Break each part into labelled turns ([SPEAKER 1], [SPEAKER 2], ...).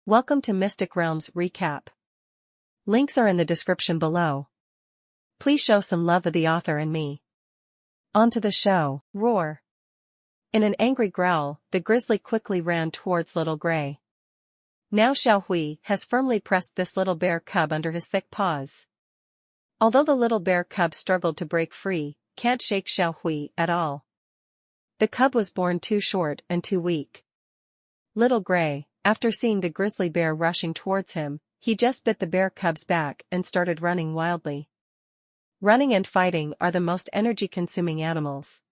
[SPEAKER 1] Welcome to Mystic Realms Recap. Links are in the description below. Please show some love of the author and me. On to the show. Roar. In an angry growl, the grizzly quickly ran towards Little Gray. Now Xiao Hui has firmly pressed this little bear cub under his thick paws. Although the little bear cub struggled to break free, can't shake Xiao Hui at all. The cub was born too short and too weak. Little Gray, after seeing the grizzly bear rushing towards him, he just bit the bear cub's back and started running wildly. Running and fighting are the most energy-consuming animals.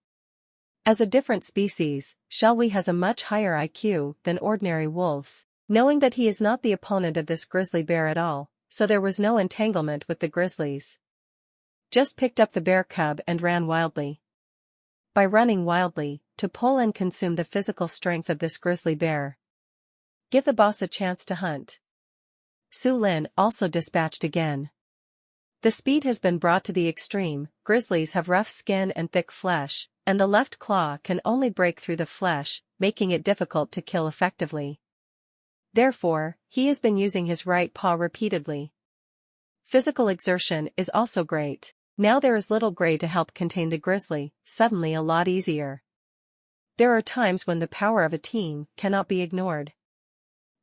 [SPEAKER 1] As a different species, Xiao Hui has a much higher IQ than ordinary wolves, knowing that he is not the opponent of this grizzly bear at all, so there was no entanglement with the grizzlies. Just picked up the bear cub and ran wildly. By running wildly, to pull and consume the physical strength of this grizzly bear. Give the boss a chance to hunt. Su Lin also dispatched again. The speed has been brought to the extreme. Grizzlies have rough skin and thick flesh, and the left claw can only break through the flesh, making it difficult to kill effectively. Therefore, he has been using his right paw repeatedly. Physical exertion is also great. Now there is Little Gray to help contain the grizzly, suddenly a lot easier. There are times when the power of a team cannot be ignored.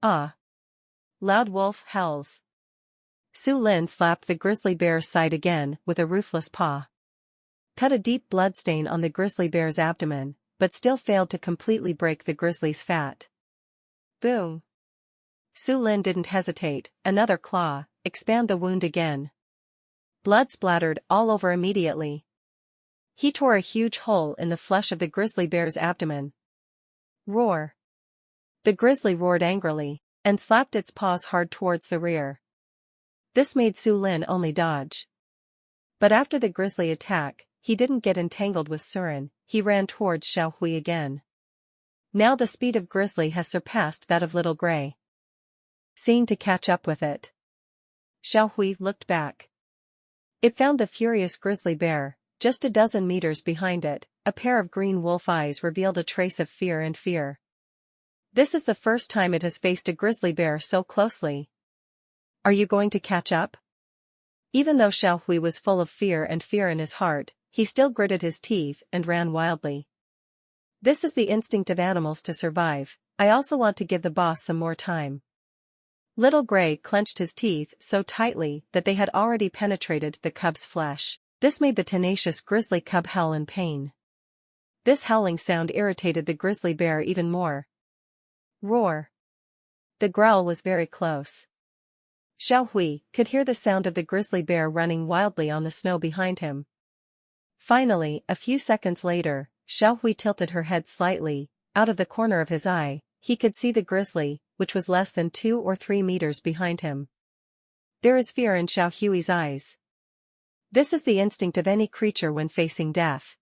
[SPEAKER 1] Ah! Loud wolf howls. Su Lin slapped the grizzly bear's side again with a ruthless paw. Cut a deep bloodstain on the grizzly bear's abdomen, but still failed to completely break the grizzly's fat. Boom! Su Lin didn't hesitate, another claw, expand the wound again. Blood splattered all over immediately. He tore a huge hole in the flesh of the grizzly bear's abdomen. Roar! The grizzly roared angrily, and slapped its paws hard towards the rear. This made Su Lin only dodge. But after the grizzly attack, he didn't get entangled with Surin, he ran towards Xiao Hui again. Now the speed of grizzly has surpassed that of Little Gray. Seeing to catch up with it. Xiao Hui looked back. It found the furious grizzly bear, just a dozen meters behind it. A pair of green wolf eyes revealed a trace of fear. This is the first time it has faced a grizzly bear so closely. Are you going to catch up? Even though Xiao Hui was full of fear in his heart, he still gritted his teeth and ran wildly. This is the instinct of animals to survive. I also want to give the boss some more time. Little Gray clenched his teeth so tightly that they had already penetrated the cub's flesh. This made the tenacious grizzly cub howl in pain. This howling sound irritated the grizzly bear even more. Roar! The growl was very close. Xiao Hui could hear the sound of the grizzly bear running wildly on the snow behind him. Finally, a few seconds later, Xiao Hui tilted her head slightly. Out of the corner of his eye, he could see the grizzly, which was less than 2 or 3 meters behind him. There is fear in Xiao Hui's eyes. This is the instinct of any creature when facing death.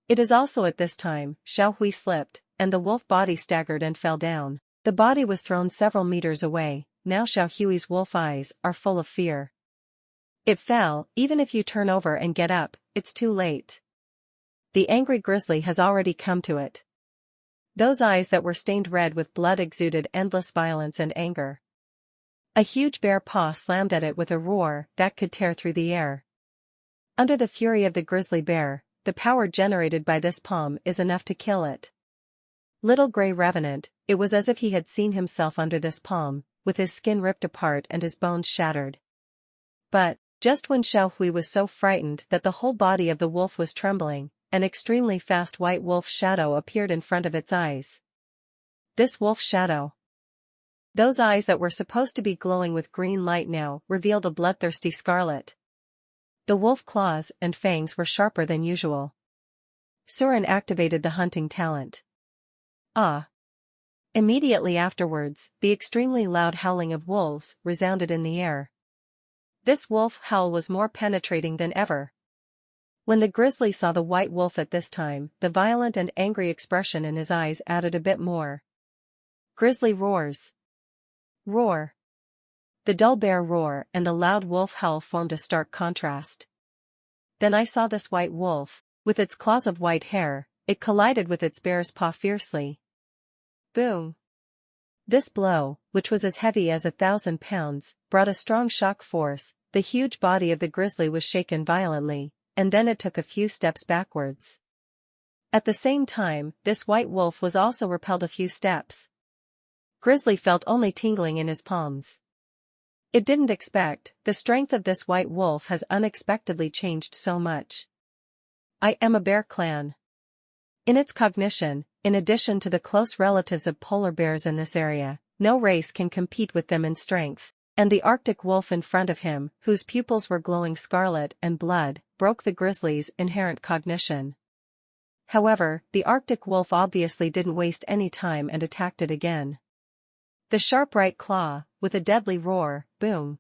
[SPEAKER 1] It is also at this time, Xiao Hui slipped, and the wolf body staggered and fell down. The body was thrown several meters away. Now Xiao Hui's wolf eyes are full of fear. It fell. Even if you turn over and get up, it's too late. The angry grizzly has already come to it. Those eyes that were stained red with blood exuded endless violence and anger. A huge bear paw slammed at it with a roar that could tear through the air. Under the fury of the grizzly bear, the power generated by this palm is enough to kill it. Little Gray Revenant, it was as if he had seen himself under this palm, with his skin ripped apart and his bones shattered. But, just when Xiao Hui was so frightened that the whole body of the wolf was trembling, an extremely fast white wolf shadow appeared in front of its eyes. This wolf shadow. Those eyes that were supposed to be glowing with green light now revealed a bloodthirsty scarlet. The wolf claws and fangs were sharper than usual. Surin activated the hunting talent. Ah! Immediately afterwards, the extremely loud howling of wolves resounded in the air. This wolf howl was more penetrating than ever. When the grizzly saw the white wolf at this time, the violent and angry expression in his eyes added a bit more. Grizzly roars. Roar. The dull bear roar and the loud wolf howl formed a stark contrast. Then I saw this white wolf, with its claws of white hair, it collided with its bear's paw fiercely. Boom! This blow, which was as heavy as 1,000 pounds, brought a strong shock force. The huge body of the grizzly was shaken violently, and then it took a few steps backwards. At the same time, this white wolf was also repelled a few steps. Grizzly felt only tingling in his palms. It didn't expect, the strength of this white wolf has unexpectedly changed so much. I am a bear clan. In its cognition, in addition to the close relatives of polar bears in this area, no race can compete with them in strength, and the Arctic wolf in front of him, whose pupils were glowing scarlet and blood, broke the grizzly's inherent cognition. However, the Arctic wolf obviously didn't waste any time and attacked it again. The sharp right claw, with a deadly roar, boom.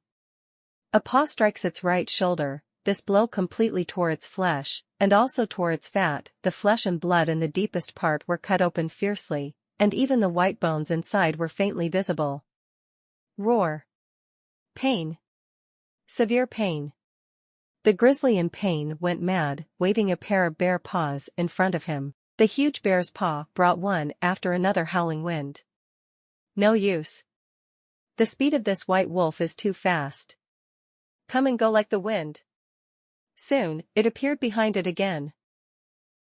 [SPEAKER 1] A paw strikes its right shoulder. This blow completely tore its flesh, and also tore its fat. The flesh and blood in the deepest part were cut open fiercely, and even the white bones inside were faintly visible. Roar. Pain. Severe pain. The grizzly in pain went mad, waving a pair of bare paws in front of him. The huge bear's paw brought one after another howling wind. No use. The speed of this white wolf is too fast. Come and go like the wind. Soon, it appeared behind it again.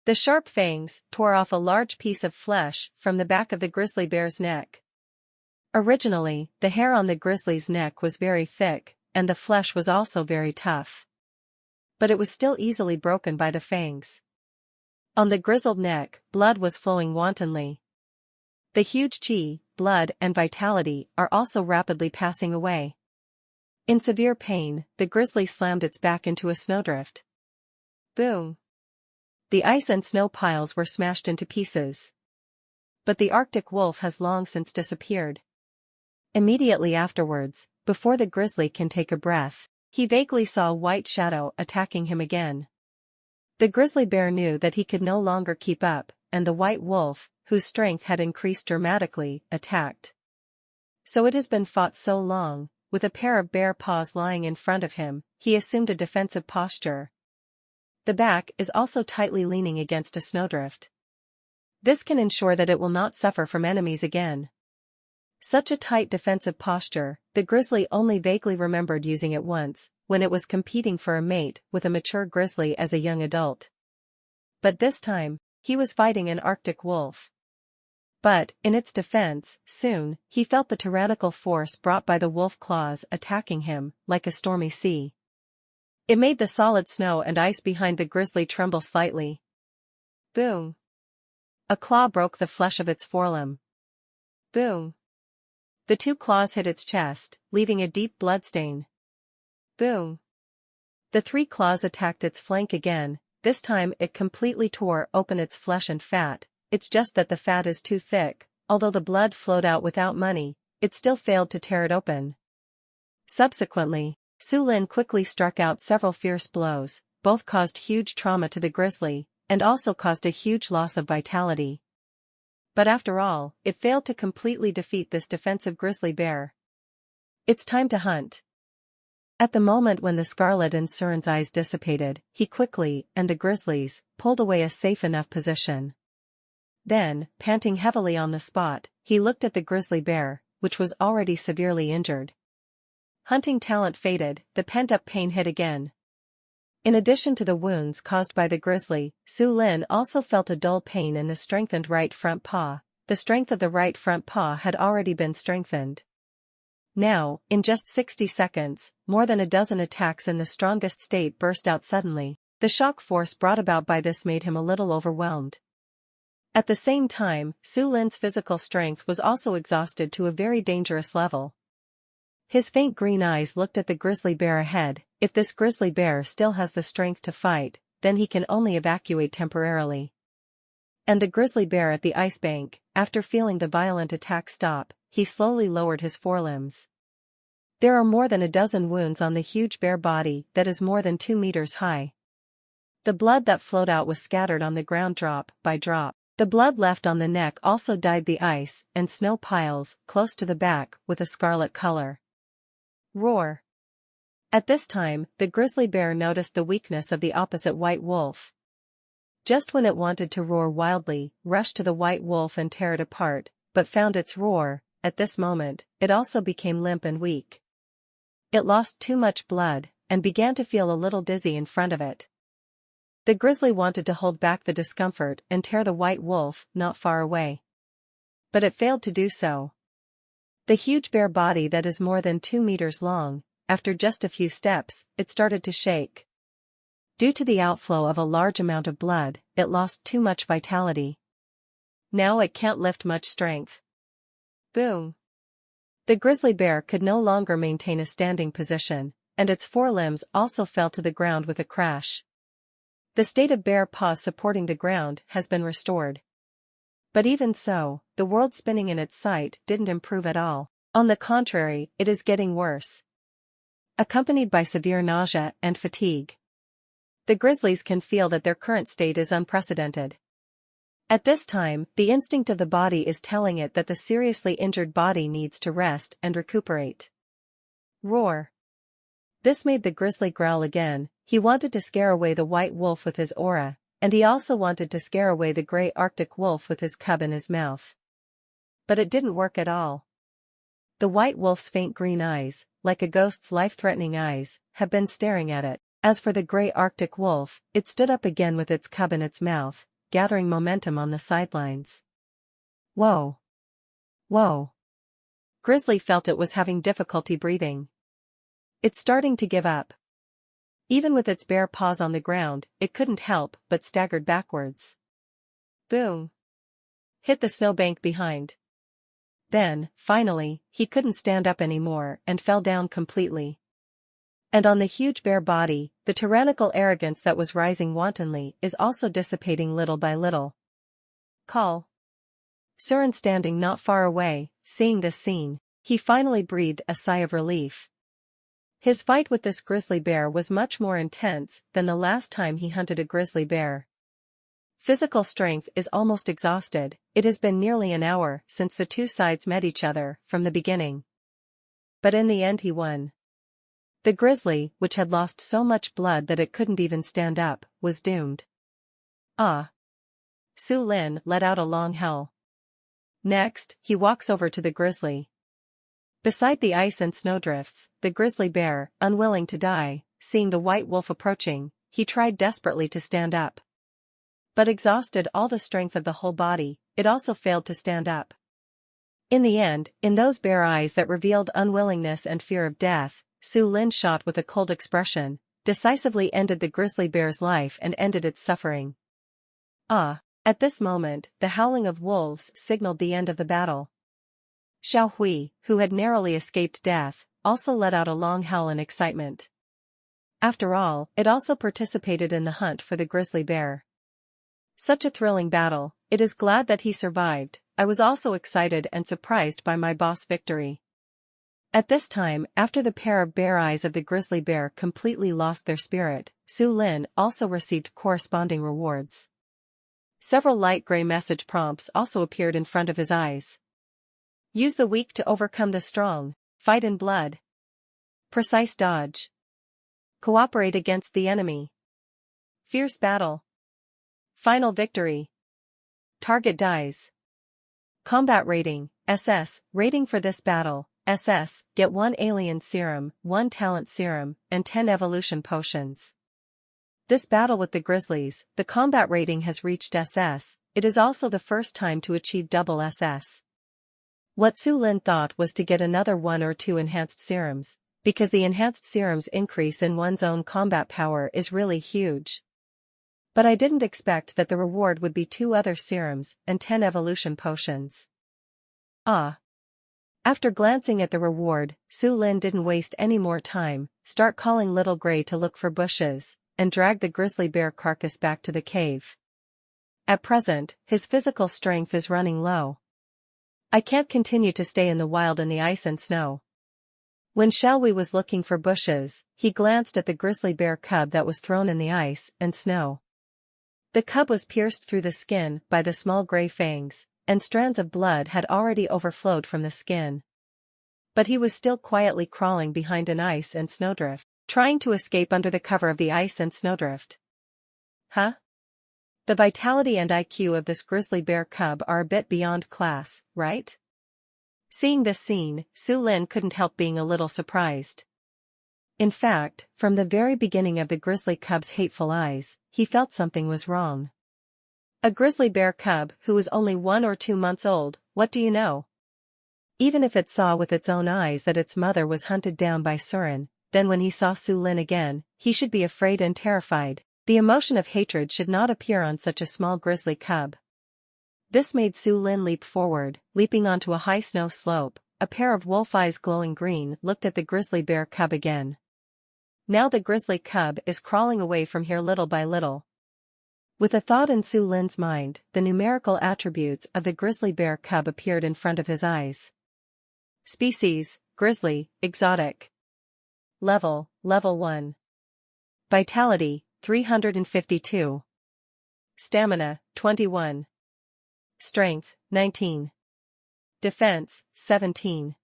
[SPEAKER 1] The sharp fangs tore off a large piece of flesh from the back of the grizzly bear's neck. Originally, the hair on the grizzly's neck was very thick, and the flesh was also very tough. But it was still easily broken by the fangs. On the grizzled neck, blood was flowing wantonly. The huge chi, blood and vitality are also rapidly passing away. In severe pain, the grizzly slammed its back into a snowdrift. Boom! The ice and snow piles were smashed into pieces. But the Arctic wolf has long since disappeared. Immediately afterwards, before the grizzly can take a breath, he vaguely saw a white shadow attacking him again. The grizzly bear knew that he could no longer keep up, and the white wolf, whose strength had increased dramatically, attacked. So it has been fought so long, with a pair of bare paws lying in front of him, he assumed a defensive posture. The back is also tightly leaning against a snowdrift. This can ensure that it will not suffer from enemies again. Such a tight defensive posture, the grizzly only vaguely remembered using it once, when it was competing for a mate with a mature grizzly as a young adult. But this time, he was fighting an Arctic wolf. But, in its defense, soon, he felt the tyrannical force brought by the wolf claws attacking him, like a stormy sea. It made the solid snow and ice behind the grizzly tremble slightly. Boom! A claw broke the flesh of its forelimb. Boom! The two claws hit its chest, leaving a deep bloodstain. Boom! The three claws attacked its flank again. This time it completely tore open its flesh and fat. It's just that the fat is too thick. Although the blood flowed out without money, it still failed to tear it open. Subsequently, Su Lin quickly struck out several fierce blows. Both caused huge trauma to the grizzly, and also caused a huge loss of vitality. But after all, it failed to completely defeat this defensive grizzly bear. It's time to hunt. At the moment when the scarlet in Surin's eyes dissipated, he quickly, and the grizzlies, pulled away a safe enough position. Then, panting heavily on the spot, he looked at the grizzly bear, which was already severely injured. Hunting talent faded, the pent-up pain hit again. In addition to the wounds caused by the grizzly, Su Lin also felt a dull pain in the strengthened right front paw. The strength of the right front paw had already been strengthened. Now, in just 60 seconds, more than a dozen attacks in the strongest state burst out suddenly. The shock force brought about by this made him a little overwhelmed. At the same time, Su Lin's physical strength was also exhausted to a very dangerous level. His faint green eyes looked at the grizzly bear ahead. If this grizzly bear still has the strength to fight, then he can only evacuate temporarily. And the grizzly bear at the ice bank, after feeling the violent attack stop, he slowly lowered his forelimbs. There are more than a dozen wounds on the huge bear body that is more than 2 meters high. The blood that flowed out was scattered on the ground drop by drop. The blood left on the neck also dyed the ice and snow piles close to the back with a scarlet color. Roar! At this time, the grizzly bear noticed the weakness of the opposite white wolf. Just when it wanted to roar wildly, rushed to the white wolf and tear it apart, but found its roar, at this moment, it also became limp and weak. It lost too much blood, and began to feel a little dizzy in front of it. The grizzly wanted to hold back the discomfort and tear the white wolf not far away. But it failed to do so. The huge bare body that is more than 2 meters long, after just a few steps, it started to shake. Due to the outflow of a large amount of blood, it lost too much vitality. Now it can't lift much strength. Boom! The grizzly bear could no longer maintain a standing position, and its forelimbs also fell to the ground with a crash. The state of bare paws supporting the ground has been restored. But even so, the world spinning in its sight didn't improve at all. On the contrary, it is getting worse. Accompanied by severe nausea and fatigue. The grizzlies can feel that their current state is unprecedented. At this time, the instinct of the body is telling it that the seriously injured body needs to rest and recuperate. Roar! This made the grizzly growl again. He wanted to scare away the white wolf with his aura, and he also wanted to scare away the gray Arctic wolf with his cub in his mouth. But it didn't work at all. The white wolf's faint green eyes, like a ghost's life-threatening eyes, have been staring at it. As for the gray Arctic wolf, it stood up again with its cub in its mouth, gathering momentum on the sidelines. Whoa! Whoa! Grizzly felt it was having difficulty breathing. It's starting to give up. Even with its bare paws on the ground, it couldn't help but staggered backwards. Boom! Hit the snowbank behind. Then, finally, he couldn't stand up anymore and fell down completely. And on the huge bare body, the tyrannical arrogance that was rising wantonly is also dissipating little by little. Call. Surin standing not far away, seeing this scene, he finally breathed a sigh of relief. His fight with this grizzly bear was much more intense than the last time he hunted a grizzly bear. Physical strength is almost exhausted. It has been nearly an hour since the two sides met each other from the beginning. But in the end he won. The grizzly, which had lost so much blood that it couldn't even stand up, was doomed. Ah! Su Lin let out a long howl. Next, he walks over to the grizzly. Beside the ice and snowdrifts, the grizzly bear, unwilling to die, seeing the white wolf approaching, he tried desperately to stand up. But exhausted all the strength of the whole body, it also failed to stand up. In the end, in those bare eyes that revealed unwillingness and fear of death, Su Lin shot with a cold expression, decisively ended the grizzly bear's life and ended its suffering. Ah! At this moment, the howling of wolves signaled the end of the battle. Xiao Hui, who had narrowly escaped death, also let out a long howl in excitement. After all, it also participated in the hunt for the grizzly bear. Such a thrilling battle, it is glad that he survived. I was also excited and surprised by my boss victory. At this time, after the pair of bare eyes of the grizzly bear completely lost their spirit, Su Lin also received corresponding rewards. Several light gray message prompts also appeared in front of his eyes. Use the weak to overcome the strong, fight in blood. Precise dodge. Cooperate against the enemy. Fierce battle. Final victory. Target dies. Combat rating, SS, rating for this battle, SS, get 1 alien serum, 1 talent serum, and 10 evolution potions. This battle with the grizzlies, the combat rating has reached SS, it is also the first time to achieve double SS. What Su Lin thought was to get another 1 or 2 enhanced serums, because the enhanced serums increase in one's own combat power is really huge. But I didn't expect that the reward would be 2 other serums and 10 evolution potions. Ah! After glancing at the reward, Su Lin didn't waste any more time, start calling Little Gray to look for bushes, and drag the grizzly bear carcass back to the cave. At present, his physical strength is running low. I can't continue to stay in the wild in the ice and snow. When Xiaohui was looking for bushes, he glanced at the grizzly bear cub that was thrown in the ice and snow. The cub was pierced through the skin by the small gray fangs, and strands of blood had already overflowed from the skin. But he was still quietly crawling behind an ice and snowdrift, trying to escape under the cover of the ice and snowdrift. Huh? The vitality and IQ of this grizzly bear cub are a bit beyond class, right? Seeing this scene, Su Lin couldn't help being a little surprised. In fact, from the very beginning of the grizzly cub's hateful eyes, he felt something was wrong. A grizzly bear cub who was only 1 or 2 months old, what do you know? Even if it saw with its own eyes that its mother was hunted down by Surin, then when he saw Su Lin again, he should be afraid and terrified. The emotion of hatred should not appear on such a small grizzly cub. This made Su Lin leap forward, leaping onto a high snow slope. A pair of wolf eyes glowing green looked at the grizzly bear cub again. Now the grizzly cub is crawling away from here little by little. With a thought in Su Lin's mind, the numerical attributes of the grizzly bear cub appeared in front of his eyes. Species, grizzly, exotic. Level 1. Vitality, 352. Stamina, 21. Strength, 19. Defense, 17.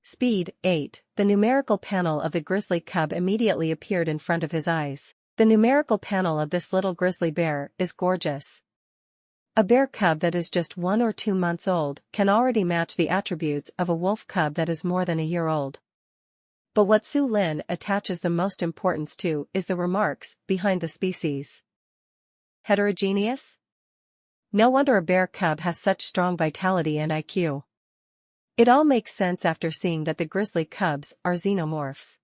[SPEAKER 1] Speed, 8. The numerical panel of the grizzly cub immediately appeared in front of his eyes. The numerical panel of this little grizzly bear is gorgeous. A bear cub that is just 1 or 2 months old can already match the attributes of a wolf cub that is more than a year old. But what Su Lin attaches the most importance to is the remarks behind the species. Heterogeneous? No wonder a bear cub has such strong vitality and IQ. It all makes sense after seeing that the grizzly cubs are xenomorphs.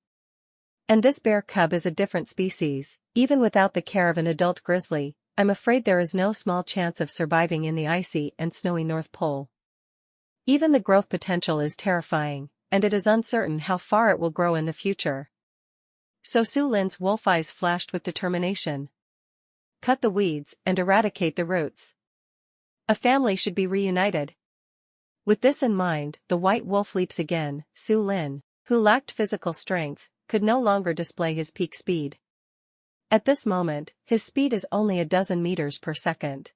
[SPEAKER 1] And this bear cub is a different species. Even without the care of an adult grizzly, I'm afraid there is no small chance of surviving in the icy and snowy North Pole. Even the growth potential is terrifying, and it is uncertain how far it will grow in the future. So Su Lin's wolf eyes flashed with determination. Cut the weeds and eradicate the roots. A family should be reunited. With this in mind, the white wolf leaps again. Su Lin, who lacked physical strength, could no longer display his peak speed. At this moment, his speed is only 12 meters per second.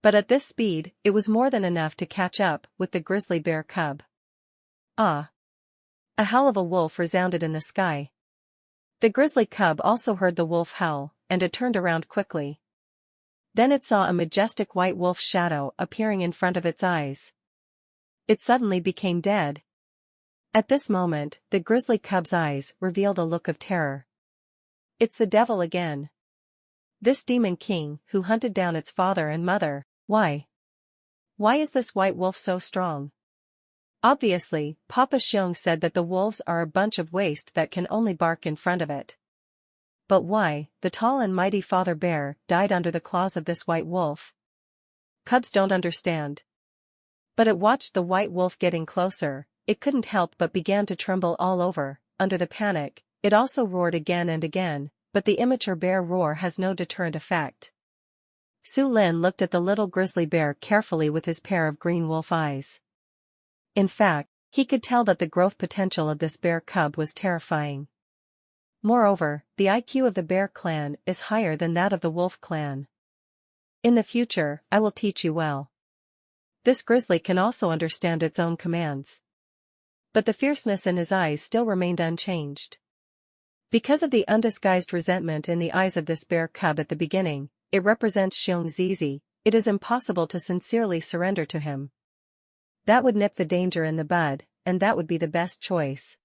[SPEAKER 1] But at this speed, it was more than enough to catch up with the grizzly bear cub. Ah! A howl of a wolf resounded in the sky. The grizzly cub also heard the wolf howl, and it turned around quickly. Then it saw a majestic white wolf's shadow appearing in front of its eyes. It suddenly became dead. At this moment, the grizzly cub's eyes revealed a look of terror. It's the devil again. This demon king who hunted down its father and mother. Why? Why is this white wolf so strong? Obviously, Papa Xiong said that the wolves are a bunch of waste that can only bark in front of it. But why, the tall and mighty father bear died under the claws of this white wolf? Cubs don't understand. But it watched the white wolf getting closer. It couldn't help but began to tremble all over. Under the panic, it also roared again and again, but the immature bear roar has no deterrent effect. Su Lin looked at the little grizzly bear carefully with his pair of green wolf eyes. In fact, he could tell that the growth potential of this bear cub was terrifying. Moreover, the IQ of the bear clan is higher than that of the wolf clan. In the future, I will teach you well. This grizzly can also understand its own commands. But the fierceness in his eyes still remained unchanged. Because of the undisguised resentment in the eyes of this bear cub at the beginning, it represents Xiong Zizi. It is impossible to sincerely surrender to him. That would nip the danger in the bud, and that would be the best choice.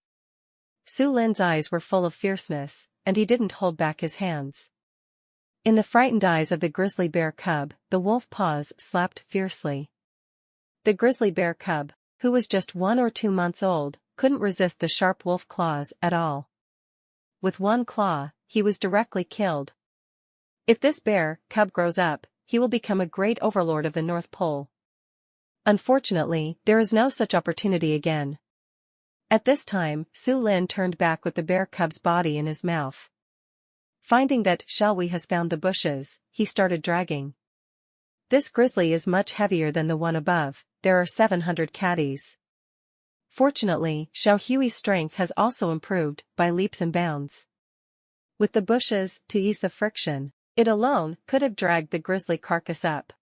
[SPEAKER 1] Su Lin's eyes were full of fierceness, and he didn't hold back his hands. In the frightened eyes of the grizzly bear cub, the wolf paws slapped fiercely. The grizzly bear cub, who was just 1 or 2 months old, couldn't resist the sharp wolf claws at all. With one claw, he was directly killed. If this bear cub grows up, he will become a great overlord of the North Pole. Unfortunately, there is no such opportunity again. At this time, Su Lin turned back with the bear cub's body in his mouth. Finding that Shalwi has found the bushes, he started dragging. This grizzly is much heavier than the one above. There are 700 caddies. Fortunately, Xiao Hui's strength has also improved by leaps and bounds. With the bushes to ease the friction, it alone could have dragged the grizzly carcass up.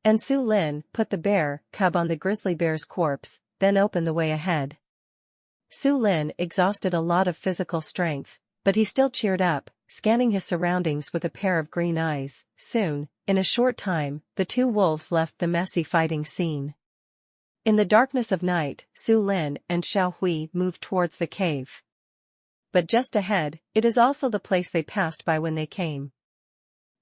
[SPEAKER 1] And Su Lin put the bear cub on the grizzly bear's corpse, then opened the way ahead. Su Lin exhausted a lot of physical strength, but he still cheered up, scanning his surroundings with a pair of green eyes. Soon, in a short time, the two wolves left the messy fighting scene. In the darkness of night, Su Lin and Xiao Hui moved towards the cave. But just ahead, it is also the place they passed by when they came.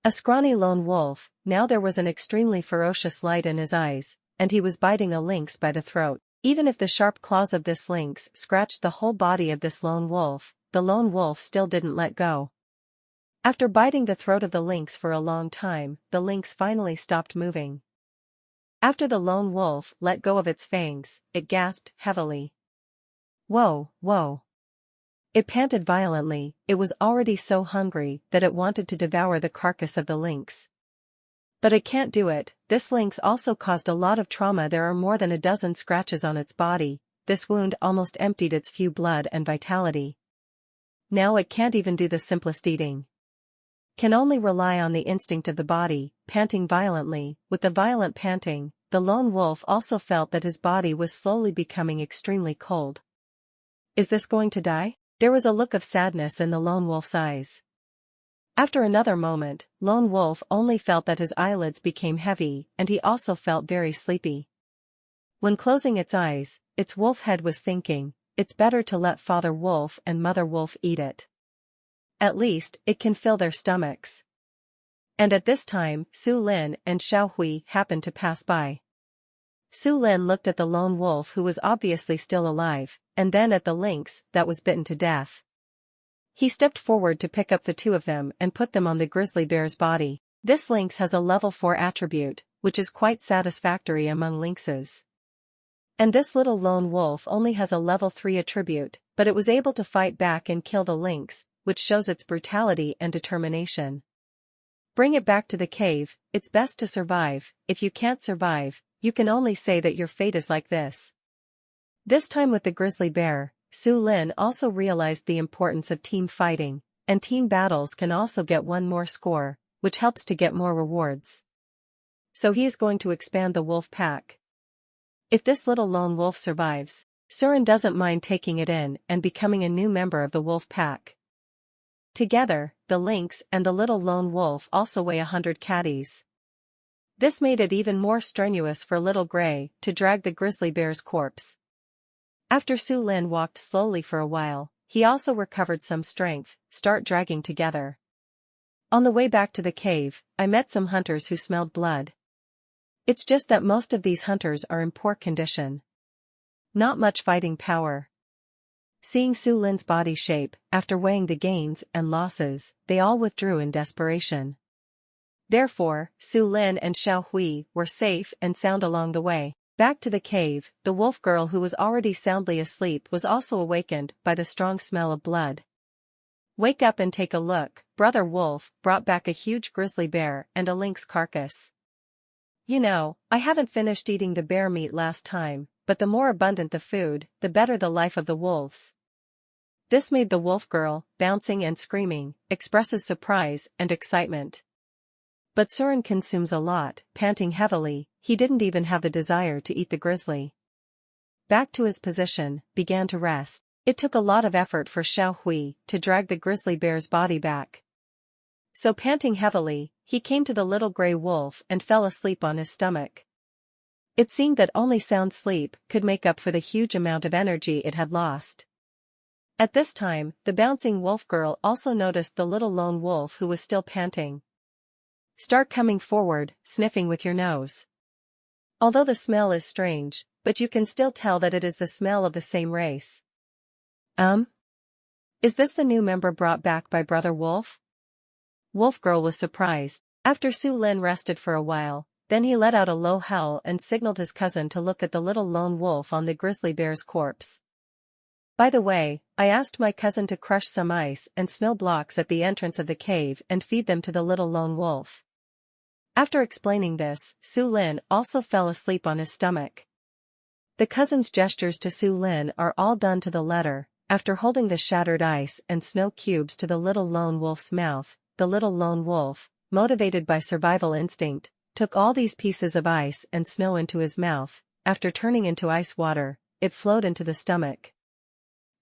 [SPEAKER 1] A scrawny lone wolf, now there was an extremely ferocious light in his eyes, and he was biting a lynx by the throat. Even if the sharp claws of this lynx scratched the whole body of this lone wolf, the lone wolf still didn't let go. After biting the throat of the lynx for a long time, the lynx finally stopped moving. After the lone wolf let go of its fangs, it gasped heavily. Whoa, whoa. It panted violently. It was already so hungry that it wanted to devour the carcass of the lynx. But it can't do it. This lynx also caused a lot of trauma. There are more than a dozen scratches on its body. This wound almost emptied its few blood and vitality. Now it can't even do the simplest eating. Can only rely on the instinct of the body, panting violently. With the violent panting, the lone wolf also felt that his body was slowly becoming extremely cold. Is this going to die? There was a look of sadness in the lone wolf's eyes. After another moment, lone wolf only felt that his eyelids became heavy, and he also felt very sleepy. When closing its eyes, its wolf head was thinking, it's better to let father wolf and mother wolf eat it. At least, it can fill their stomachs. And at this time, Su Lin and Xiao Hui happened to pass by. Su Lin looked at the lone wolf who was obviously still alive, and then at the lynx that was bitten to death. He stepped forward to pick up the two of them and put them on the grizzly bear's body. This lynx has a level 4 attribute, which is quite satisfactory among lynxes. And this little lone wolf only has a level 3 attribute, but it was able to fight back and kill the lynx, which shows its brutality and determination. Bring it back to the cave. It's best to survive. If you can't survive, you can only say that your fate is like this. This time with the grizzly bear, Su Lin also realized the importance of team fighting, and team battles can also get one more score, which helps to get more rewards. So he is going to expand the wolf pack. If this little lone wolf survives, Surin doesn't mind taking it in and becoming a new member of the wolf pack. Together, the lynx and the little lone wolf also weigh 100 catties. This made it even more strenuous for Little Gray to drag the grizzly bear's corpse. After Su Lin walked slowly for a while, he also recovered some strength, start dragging together. On the way back to the cave, I met some hunters who smelled blood. It's just that most of these hunters are in poor condition. Not much fighting power. Seeing Su Lin's body shape, after weighing the gains and losses, they all withdrew in desperation. Therefore, Su Lin and Xiao Hui were safe and sound along the way. Back to the cave, the wolf girl who was already soundly asleep was also awakened by the strong smell of blood. Wake up and take a look. Brother Wolf brought back a huge grizzly bear and a lynx carcass. You know, I haven't finished eating the bear meat last time, but the more abundant the food, the better the life of the wolves. This made the wolf girl, bouncing and screaming, expresses surprise and excitement. But Surin consumes a lot, panting heavily. He didn't even have the desire to eat the grizzly. Back to his position, began to rest. It took a lot of effort for Xiao Hui to drag the grizzly bear's body back. So panting heavily, he came to the little gray wolf and fell asleep on his stomach. It seemed that only sound sleep could make up for the huge amount of energy it had lost. At this time, the bouncing wolf girl also noticed the little lone wolf who was still panting. Start coming forward, sniffing with your nose. Although the smell is strange, but you can still tell that it is the smell of the same race. Is this the new member brought back by Brother Wolf? Wolf girl was surprised. After Su Lin rested for a while, then he let out a low howl and signaled his cousin to look at the little lone wolf on the grizzly bear's corpse. By the way, I asked my cousin to crush some ice and snow blocks at the entrance of the cave and feed them to the little lone wolf. After explaining this, Su Lin also fell asleep on his stomach. The cousin's gestures to Su Lin are all done to the letter. After holding the shattered ice and snow cubes to the little lone wolf's mouth, the little lone wolf, motivated by survival instinct, took all these pieces of ice and snow into his mouth. After turning into ice water, it flowed into the stomach.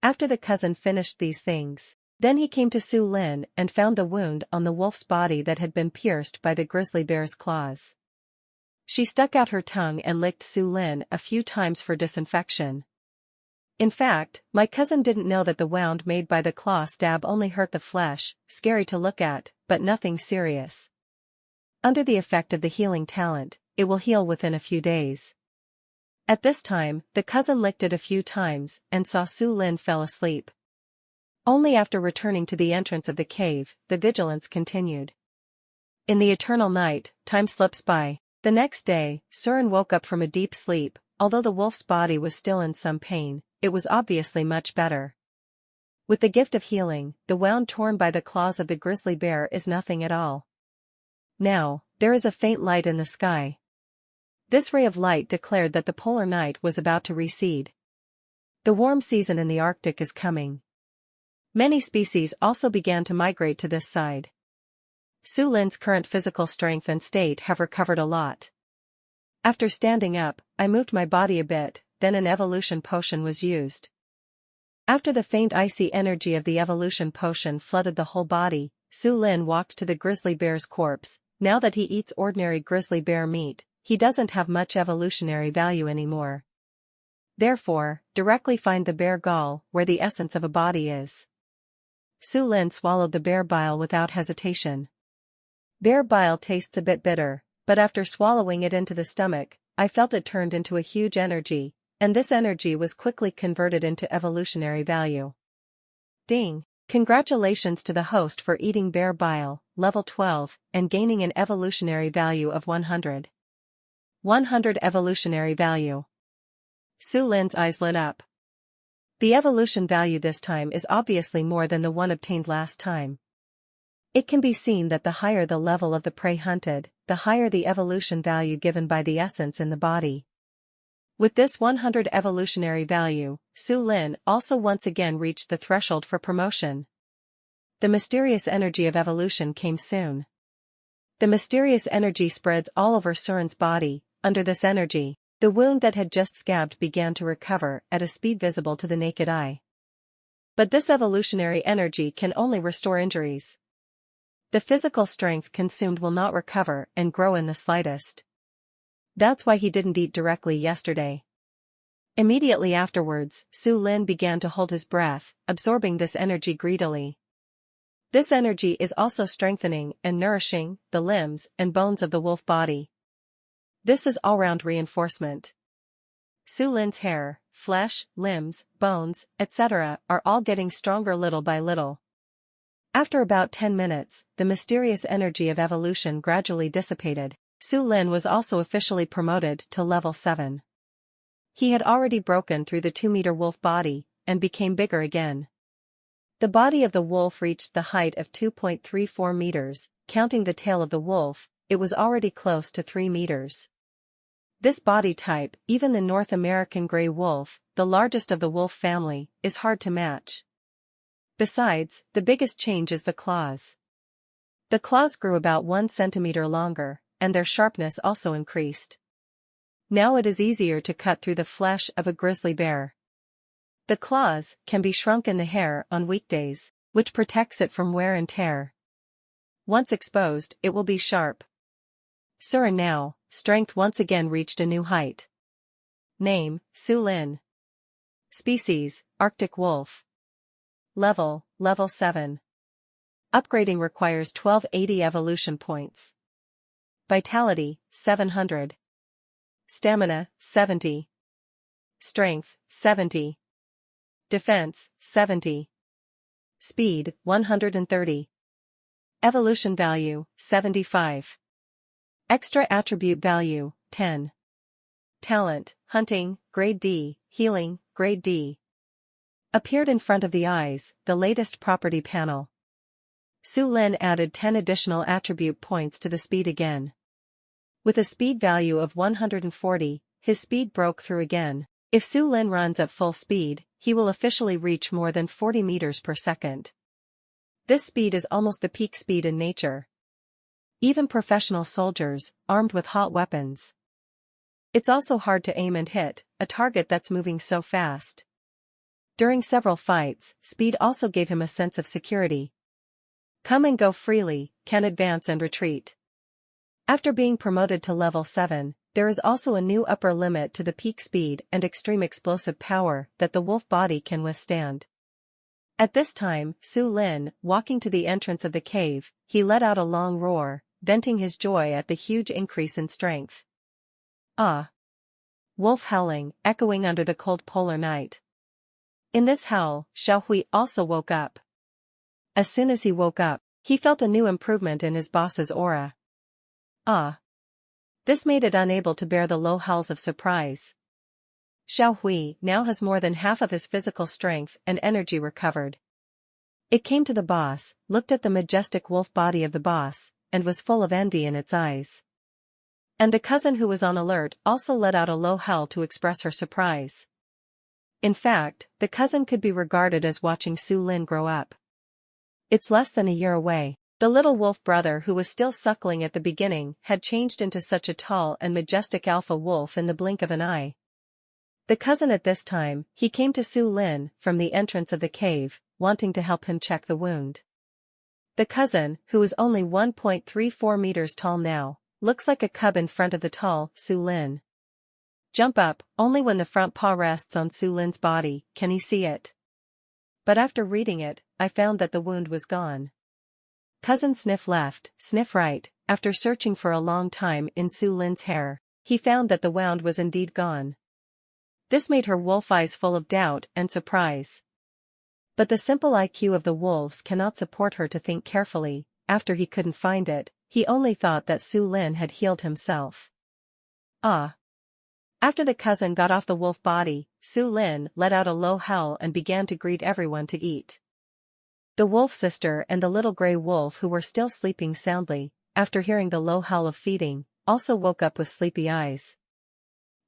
[SPEAKER 1] After the cousin finished these things, then he came to Su Lin and found the wound on the wolf's body that had been pierced by the grizzly bear's claws. She stuck out her tongue and licked Su Lin a few times for disinfection. In fact, my cousin didn't know that the wound made by the claw stab only hurt the flesh, scary to look at, but nothing serious. Under the effect of the healing talent, it will heal within a few days. At this time, the cousin licked it a few times and saw Su Lin fell asleep. Only after returning to the entrance of the cave, the vigilance continued. In the eternal night, time slips by. The next day, Surin woke up from a deep sleep. Although the wolf's body was still in some pain, it was obviously much better. With the gift of healing, the wound torn by the claws of the grizzly bear is nothing at all. Now, there is a faint light in the sky. This ray of light declared that the polar night was about to recede. The warm season in the Arctic is coming. Many species also began to migrate to this side. Su Lin's current physical strength and state have recovered a lot. After standing up, I moved my body a bit, then an evolution potion was used. After the faint icy energy of the evolution potion flooded the whole body, Su Lin walked to the grizzly bear's corpse. Now that he eats ordinary grizzly bear meat, he doesn't have much evolutionary value anymore. Therefore, directly find the bear gall, where the essence of a body is. Su Lin swallowed the bear bile without hesitation. Bear bile tastes a bit bitter, but after swallowing it into the stomach, I felt it turned into a huge energy, and this energy was quickly converted into evolutionary value. Ding! Congratulations to the host for eating bear bile, level 12, and gaining an evolutionary value of 100. 100 evolutionary value. Su Lin's eyes lit up. The evolution value this time is obviously more than the one obtained last time. It can be seen that the higher the level of the prey hunted, the higher the evolution value given by the essence in the body. With this 100 evolutionary value, Su Lin also once again reached the threshold for promotion. The mysterious energy of evolution came soon. The mysterious energy spreads all over Surin's body. Under this energy, the wound that had just scabbed began to recover at a speed visible to the naked eye. But this evolutionary energy can only restore injuries. The physical strength consumed will not recover and grow in the slightest. That's why he didn't eat directly yesterday. Immediately afterwards, Su Lin began to hold his breath, absorbing this energy greedily. This energy is also strengthening and nourishing the limbs and bones of the wolf body. This is all-round reinforcement. Su Lin's hair, flesh, limbs, bones, etc. are all getting stronger little by little. After about 10 minutes, the mysterious energy of evolution gradually dissipated. Su Lin was also officially promoted to level 7. He had already broken through the 2-meter wolf body, and became bigger again. The body of the wolf reached the height of 2.34 meters, counting the tail of the wolf, it was already close to 3 meters. This body type, even the North American gray wolf, the largest of the wolf family, is hard to match. Besides, the biggest change is the claws. The claws grew about 1 centimeter longer, and their sharpness also increased. Now it is easier to cut through the flesh of a grizzly bear. The claws can be shrunk in the hair on weekdays, which protects it from wear and tear. Once exposed, it will be sharp. Surin now, strength once again reached a new height. Name, Su Lin. Species, Arctic wolf. Level 7. Upgrading requires 1280 evolution points. Vitality, 700. Stamina, 70. Strength, 70. Defense, 70. Speed, 130. Evolution value, 75. Extra attribute value, 10. Talent, hunting, grade D, healing, grade D. Appeared in front of the eyes, the latest property panel. Su Lin added 10 additional attribute points to the speed again. With a speed value of 140, his speed broke through again. If Su Lin runs at full speed, he will officially reach more than 40 meters per second. This speed is almost the peak speed in nature. Even professional soldiers, armed with hot weapons. It's also hard to aim and hit a target that's moving so fast. During several fights, speed also gave him a sense of security. Come and go freely, can advance and retreat. After being promoted to level 7, there is also a new upper limit to the peak speed and extreme explosive power that the wolf body can withstand. At this time, Su Lin, walking to the entrance of the cave, he let out a long roar, venting his joy at the huge increase in strength. Ah! Wolf howling, echoing under the cold polar night. In this howl, Xiaohui also woke up. As soon as he woke up, he felt a new improvement in his boss's aura. Ah! This made it unable to bear the low howls of surprise. Xiaohui now has more than half of his physical strength and energy recovered. It came to the boss, looked at the majestic wolf body of the boss, and was full of envy in its eyes. And the cousin who was on alert also let out a low howl to express her surprise. In fact, the cousin could be regarded as watching Su Lin grow up. It's less than a year away. The little wolf brother who was still suckling at the beginning had changed into such a tall and majestic alpha wolf in the blink of an eye. The cousin at this time, he came to Su Lin from the entrance of the cave, wanting to help him check the wound. The cousin, who is only 1.34 meters tall now, looks like a cub in front of the tall Su Lin. Jump up, only when the front paw rests on Su Lin's body can he see it. But after reading it, I found that the wound was gone. Cousin sniff left, sniff right, after searching for a long time in Su Lin's hair, he found that the wound was indeed gone. This made her wolf eyes full of doubt and surprise. But the simple IQ of the wolves cannot support her to think carefully. After he couldn't find it, he only thought that Su Lin had healed himself. Ah! After the cousin got off the wolf body, Su Lin let out a low howl and began to greet everyone to eat. The wolf sister and the little gray wolf who were still sleeping soundly, after hearing the low howl of feeding, also woke up with sleepy eyes.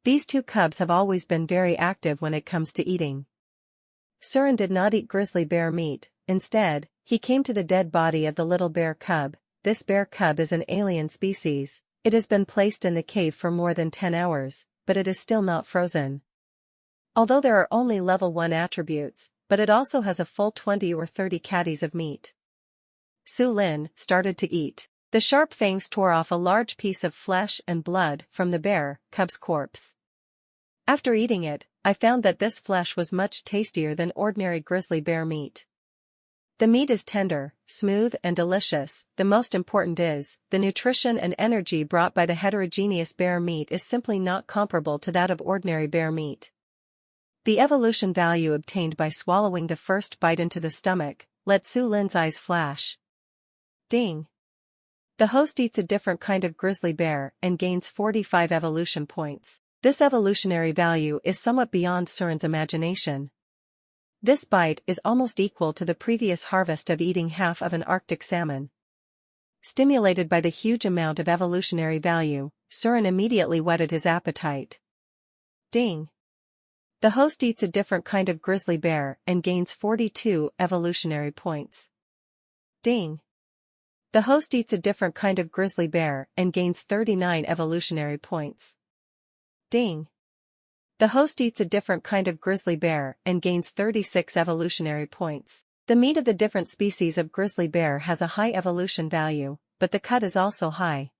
[SPEAKER 1] These two cubs have always been very active when it comes to eating. Surin did not eat grizzly bear meat, instead, he came to the dead body of the little bear cub. This bear cub is an alien species. It has been placed in the cave for more than 10 hours, but it is still not frozen. Although there are only level 1 attributes, but it also has a full 20 or 30 caddies of meat. Su Lin started to eat. The sharp fangs tore off a large piece of flesh and blood from the bear cub's corpse. After eating it, I found that this flesh was much tastier than ordinary grizzly bear meat. The meat is tender, smooth and delicious. The most important is, the nutrition and energy brought by the heterogeneous bear meat is simply not comparable to that of ordinary bear meat. The evolution value obtained by swallowing the first bite into the stomach, let Su Lin's eyes flash. Ding! The host eats a different kind of grizzly bear and gains 45 evolution points. This evolutionary value is somewhat beyond Surin's imagination. This bite is almost equal to the previous harvest of eating half of an Arctic salmon. Stimulated by the huge amount of evolutionary value, Surin immediately whetted his appetite. Ding! The host eats a different kind of grizzly bear and gains 42 evolutionary points. Ding! The host eats a different kind of grizzly bear and gains 39 evolutionary points. Ding! The host eats a different kind of grizzly bear and gains 36 evolutionary points. The meat of the different species of grizzly bear has a high evolution value, but the cut is also high.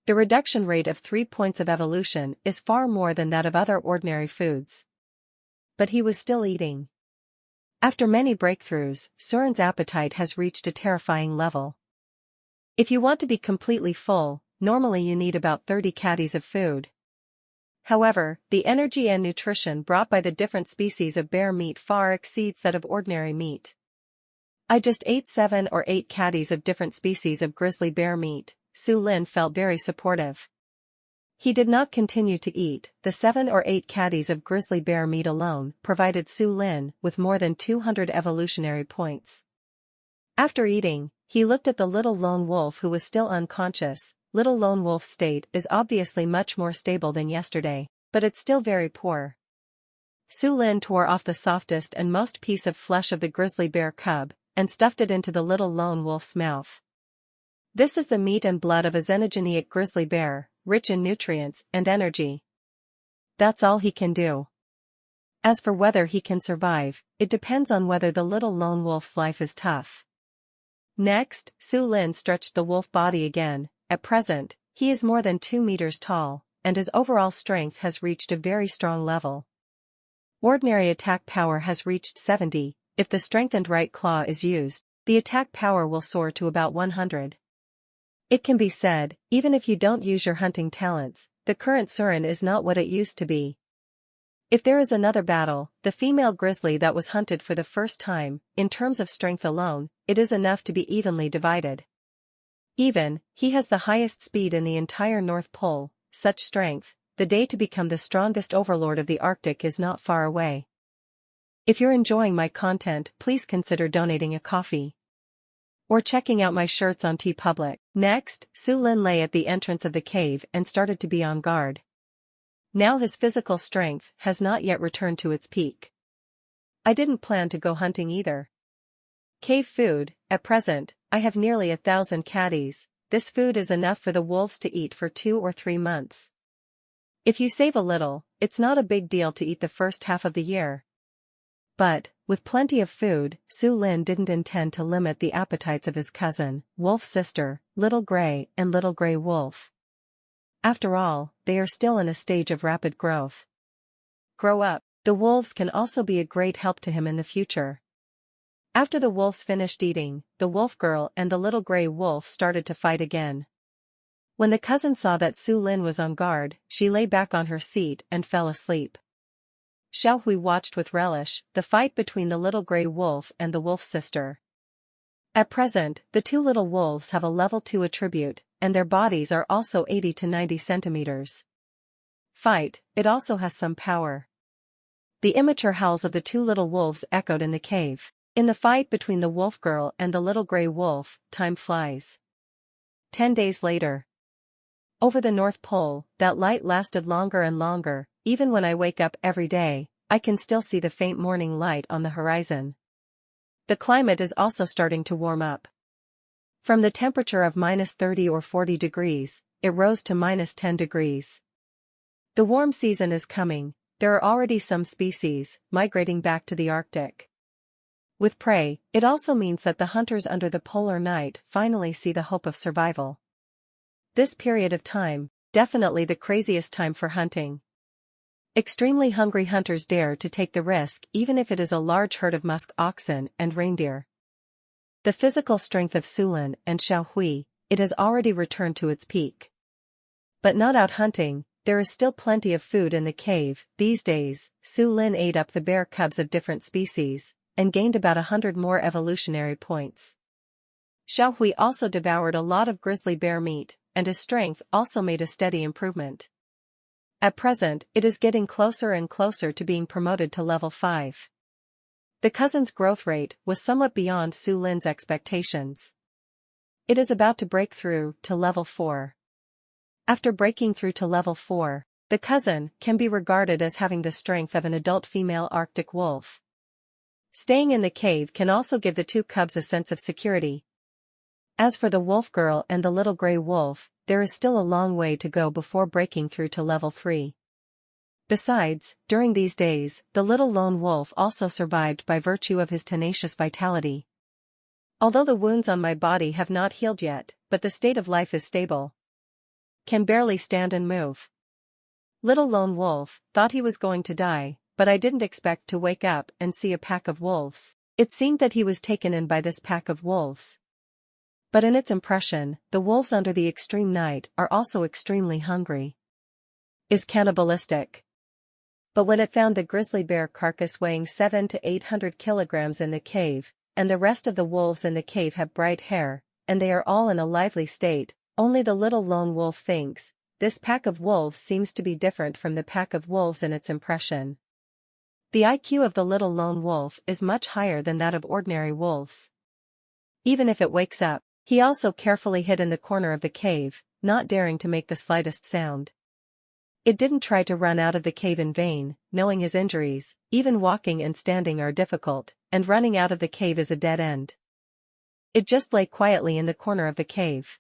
[SPEAKER 1] The reduction rate of 3 points of evolution is far more than that of other ordinary foods. But he was still eating. After many breakthroughs, Surin's appetite has reached a terrifying level. If you want to be completely full, normally you need about 30 caddies of food. However, the energy and nutrition brought by the different species of bear meat far exceeds that of ordinary meat. I just ate 7 or 8 caddies of different species of grizzly bear meat. Su Lin felt very supportive. He did not continue to eat. The 7 or 8 caddies of grizzly bear meat alone provided Su Lin with more than 200 evolutionary points. After eating, he looked at the little lone wolf who was still unconscious. Little lone wolf's state is obviously much more stable than yesterday, but it's still very poor. Su Lin tore off the softest and most piece of flesh of the grizzly bear cub, and stuffed it into the little lone wolf's mouth. This is the meat and blood of a xenogeneic grizzly bear, rich in nutrients and energy. That's all he can do. As for whether he can survive, it depends on whether the little lone wolf's life is tough. Next, Su Lin stretched the wolf body again. At present, he is more than 2 meters tall, and his overall strength has reached a very strong level. Ordinary attack power has reached 70, if the strengthened right claw is used, the attack power will soar to about 100. It can be said, even if you don't use your hunting talents, the current Surin is not what it used to be. If there is another battle, the female grizzly that was hunted for the first time, in terms of strength alone, it is enough to be evenly divided. Even, he has the highest speed in the entire North Pole, such strength, the day to become the strongest overlord of the Arctic is not far away. If you're enjoying my content, please consider donating a coffee. Or checking out my shirts on TeePublic. Next, Su Lin lay at the entrance of the cave and started to be on guard. Now his physical strength has not yet returned to its peak. I didn't plan to go hunting either. Cave food, at present, I have nearly 1,000 caddies. This food is enough for the wolves to eat for 2 or 3 months. If you save a little, it's not a big deal to eat the first half of the year. But, with plenty of food, Su Lin didn't intend to limit the appetites of his cousin, wolf sister, Little Gray and Little Gray Wolf. After all, they are still in a stage of rapid growth. Grow up. The wolves can also be a great help to him in the future. After the wolves finished eating, the wolf girl and the Little Gray Wolf started to fight again. When the cousin saw that Su Lin was on guard, she lay back on her seat and fell asleep. Xiao Hui watched with relish the fight between the Little Gray Wolf and the wolf sister. At present, the two little wolves have a level 2 attribute, and their bodies are also 80 to 90 centimeters. Fight, it also has some power. The immature howls of the two little wolves echoed in the cave. In the fight between the wolf girl and the Little Gray Wolf, time flies. 10 days later. Over the North Pole, that light lasted longer and longer. Even when I wake up every day, I can still see the faint morning light on the horizon. The climate is also starting to warm up. From the temperature of -30 or 40 degrees, it rose to -10 degrees. The warm season is coming. There are already some species migrating back to the Arctic. With prey, it also means that the hunters under the polar night finally see the hope of survival. This period of time, definitely the craziest time for hunting. Extremely hungry hunters dare to take the risk even if it is a large herd of musk oxen and reindeer. The physical strength of Su Lin and Xiao Hui, it has already returned to its peak. But not out hunting, there is still plenty of food in the cave. These days, Su Lin ate up the bear cubs of different species, and gained about 100 more evolutionary points. Xiao Hui also devoured a lot of grizzly bear meat, and his strength also made a steady improvement. At present, it is getting closer and closer to being promoted to level 5. The cousin's growth rate was somewhat beyond Su Lin's expectations. It is about to break through to level 4. After breaking through to level 4, the cousin can be regarded as having the strength of an adult female Arctic wolf. Staying in the cave can also give the two cubs a sense of security. As for the wolf girl and the Little Gray Wolf, there is still a long way to go before breaking through to level 3. Besides, during these days, the little lone wolf also survived by virtue of his tenacious vitality. Although the wounds on my body have not healed yet, but the state of life is stable. Can barely stand and move. Little lone wolf thought he was going to die, but I didn't expect to wake up and see a pack of wolves. It seemed that he was taken in by this pack of wolves. But in its impression, the wolves under the extreme night are also extremely hungry. Is cannibalistic. But when it found the grizzly bear carcass weighing 700 to 800 kilograms in the cave, and the rest of the wolves in the cave have bright hair, and they are all in a lively state, only the little lone wolf thinks, this pack of wolves seems to be different from the pack of wolves in its impression. The IQ of the little lone wolf is much higher than that of ordinary wolves. Even if it wakes up, he also carefully hid in the corner of the cave, not daring to make the slightest sound. It didn't try to run out of the cave in vain, knowing his injuries. Even walking and standing are difficult, and running out of the cave is a dead end. It just lay quietly in the corner of the cave.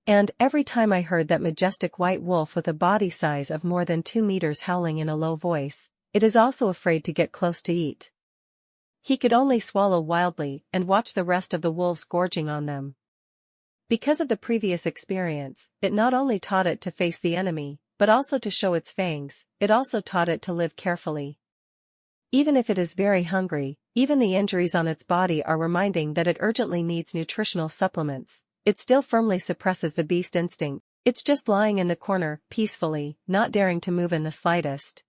[SPEAKER 1] And every time I heard that majestic white wolf with a body size of more than 2 meters howling in a low voice, it is also afraid to get close to eat. He could only swallow wildly and watch the rest of the wolves gorging on them. Because of the previous experience, it not only taught it to face the enemy, but also to show its fangs. It also taught it to live carefully. Even if it is very hungry, even the injuries on its body are reminding that it urgently needs nutritional supplements. It still firmly suppresses the beast instinct. It's just lying in the corner, peacefully, not daring to move in the slightest.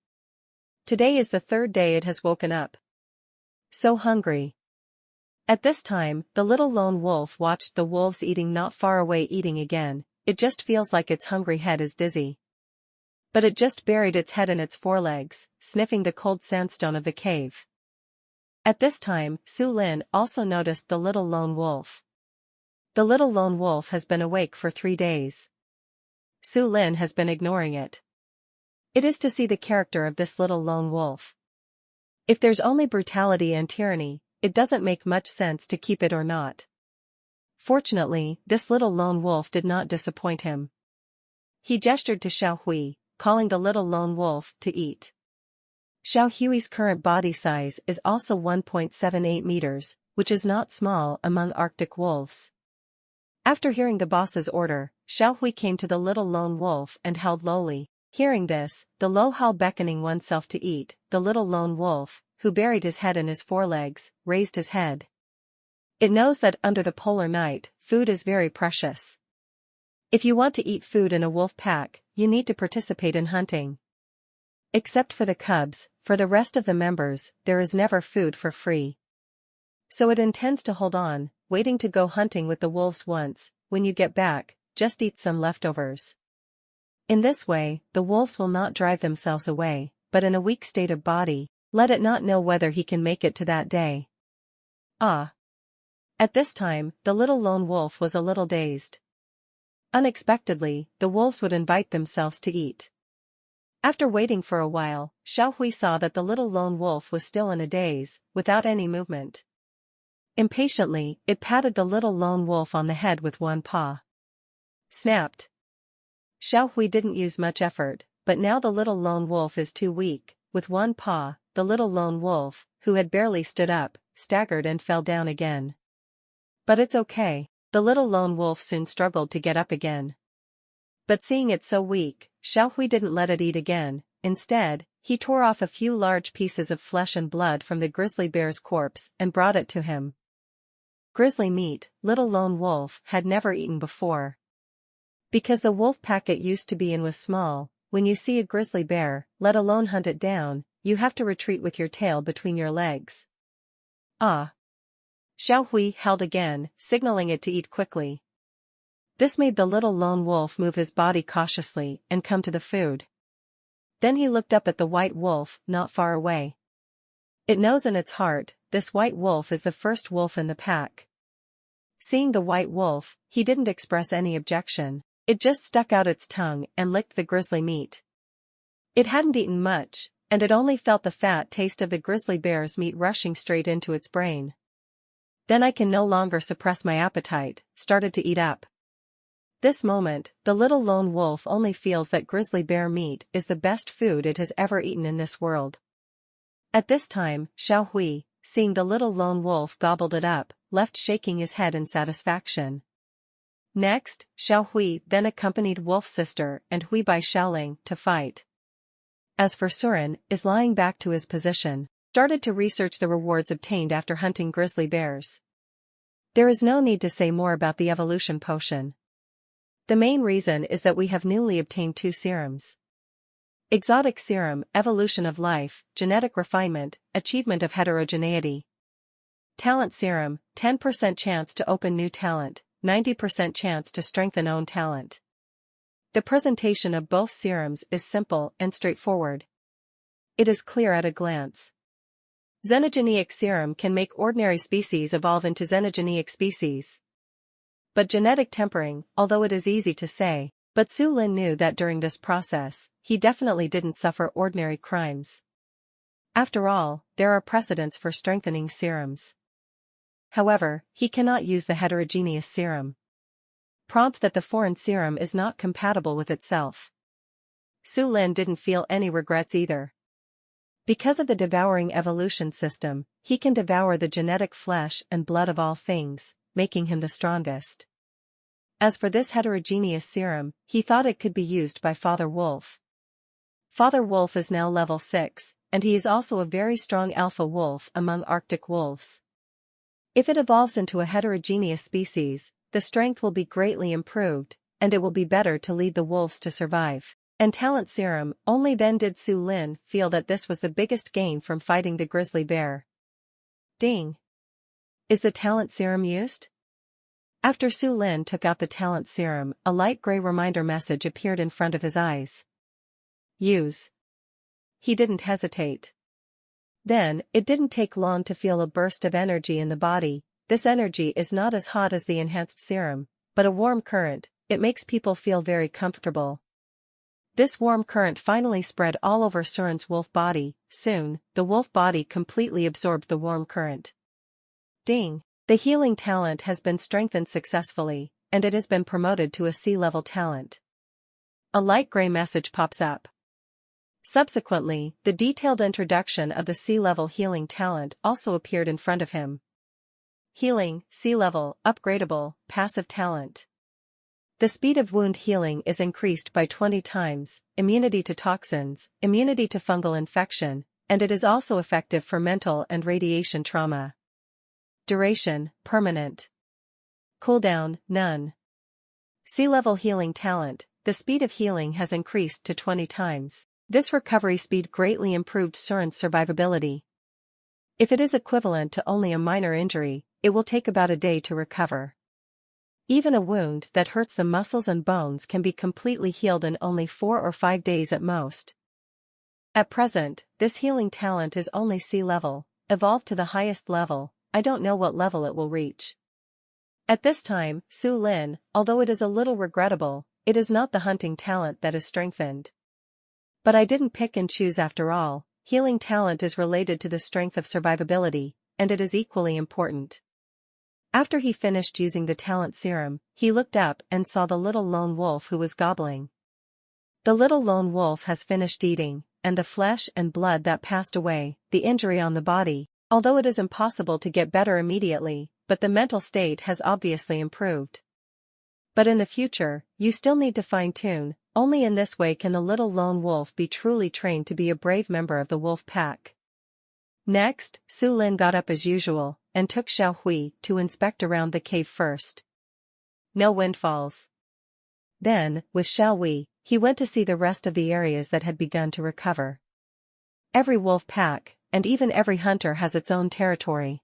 [SPEAKER 1] Today is the third day it has woken up. So hungry. At this time, the little lone wolf watched the wolves eating not far away eating again. It just feels like its hungry head is dizzy. But it just buried its head in its forelegs, sniffing the cold sandstone of the cave. At this time, Su Lin also noticed the little lone wolf. The little lone wolf has been awake for 3 days. Su Lin has been ignoring it. It is to see the character of this little lone wolf. If there's only brutality and tyranny, it doesn't make much sense to keep it or not. Fortunately, this little lone wolf did not disappoint him. He gestured to Xiao Hui, calling the little lone wolf to eat. Xiao Hui's current body size is also 1.78 meters, which is not small among Arctic wolves. After hearing the boss's order, Xiao Hui came to the little lone wolf and howled lowly. Hearing this, the low howl beckoning oneself to eat, the little lone wolf, who buried his head in his forelegs, raised his head. It knows that under the polar night, food is very precious. If you want to eat food in a wolf pack, you need to participate in hunting. Except for the cubs, for the rest of the members, there is never food for free. So it intends to hold on, waiting to go hunting with the wolves once. When you get back, just eat some leftovers. In this way, the wolves will not drive themselves away, but in a weak state of body, let it not know whether he can make it to that day. Ah! At this time, the little lone wolf was a little dazed. Unexpectedly, the wolves would invite themselves to eat. After waiting for a while, Xiao Hui saw that the little lone wolf was still in a daze, without any movement. Impatiently, it patted the little lone wolf on the head with one paw. Snapped. Xiao Hui didn't use much effort, but now the little lone wolf is too weak. With one paw, the little lone wolf, who had barely stood up, staggered and fell down again. But it's okay, the little lone wolf soon struggled to get up again. But seeing it so weak, Xiao Hui didn't let it eat again. Instead, he tore off a few large pieces of flesh and blood from the grizzly bear's corpse and brought it to him. Grizzly meat, little lone wolf had never eaten before. Because the wolf pack it used to be in was small, when you see a grizzly bear, let alone hunt it down, you have to retreat with your tail between your legs. Ah! Xiao Hui howled again, signaling it to eat quickly. This made the little lone wolf move his body cautiously and come to the food. Then he looked up at the white wolf, not far away. It knows in its heart, this white wolf is the first wolf in the pack. Seeing the white wolf, he didn't express any objection. It just stuck out its tongue and licked the grizzly meat. It hadn't eaten much, and it only felt the fat taste of the grizzly bear's meat rushing straight into its brain. Then I can no longer suppress my appetite, started to eat up. This moment, the little lone wolf only feels that grizzly bear meat is the best food it has ever eaten in this world. At this time, Xiao Hui, seeing the little lone wolf gobbled it up, left shaking his head in satisfaction. Next, Xiao Hui then accompanied Wolf's sister and Hui Bai Xiaoling to fight. As for Surin, is lying back to his position, started to research the rewards obtained after hunting grizzly bears. There is no need to say more about the evolution potion. The main reason is that we have newly obtained 2 serums. Exotic serum, evolution of life, genetic refinement, achievement of heterogeneity. Talent serum, 10% chance to open new talent, 90% chance to strengthen own talent. The presentation of both serums is simple and straightforward. It is clear at a glance. Xenogeneic serum can make ordinary species evolve into xenogeneic species. But genetic tempering, although it is easy to say, but Su Lin knew that during this process, he definitely didn't suffer ordinary crimes. After all, there are precedents for strengthening serums. However, he cannot use the heterogeneous serum. Prompt that the foreign serum is not compatible with itself. Su Lin didn't feel any regrets either. Because of the devouring evolution system, he can devour the genetic flesh and blood of all things, making him the strongest. As for this heterogeneous serum, he thought it could be used by Father Wolf. Father Wolf is now level 6, and he is also a very strong alpha wolf among Arctic wolves. If it evolves into a heterogeneous species, the strength will be greatly improved, and it will be better to lead the wolves to survive. And talent serum. Only then did Su Lin feel that this was the biggest gain from fighting the grizzly bear. Ding! Is the talent serum used? After Su Lin took out the talent serum, a light gray reminder message appeared in front of his eyes. Use. He didn't hesitate. Then, it didn't take long to feel a burst of energy in the body. This energy is not as hot as the enhanced serum, but a warm current. It makes people feel very comfortable. This warm current finally spread all over Surin's wolf body. Soon, the wolf body completely absorbed the warm current. Ding! The healing talent has been strengthened successfully, and it has been promoted to a C-level talent. A light gray message pops up. Subsequently, the detailed introduction of the C-level healing talent also appeared in front of him. Healing, C-level, upgradable, passive talent. The speed of wound healing is increased by 20 times, immunity to toxins, immunity to fungal infection, and it is also effective for mental and radiation trauma. Duration, permanent. Cooldown, none. C-level healing talent. The speed of healing has increased to 20 times. This recovery speed greatly improved Surin's survivability. If it is equivalent to only a minor injury, it will take about a day to recover. Even a wound that hurts the muscles and bones can be completely healed in only 4 or 5 days at most. At present, this healing talent is only C-level, evolved to the highest level. I don't know what level it will reach. At this time, Su Lin, although it is a little regrettable, it is not the hunting talent that is strengthened. But I didn't pick and choose after all. Healing talent is related to the strength of survivability, and it is equally important. After he finished using the talent serum, he looked up and saw the little lone wolf who was gobbling. The little lone wolf has finished eating, and the flesh and blood that passed away, the injury on the body, although it is impossible to get better immediately, but the mental state has obviously improved. But in the future, you still need to fine-tune. Only in this way can the little lone wolf be truly trained to be a brave member of the wolf pack. Next, Su Lin got up as usual, and took Xiao Hui to inspect around the cave first. No windfalls. Then, with Xiao Hui, he went to see the rest of the areas that had begun to recover. Every wolf pack, and even every hunter has its own territory.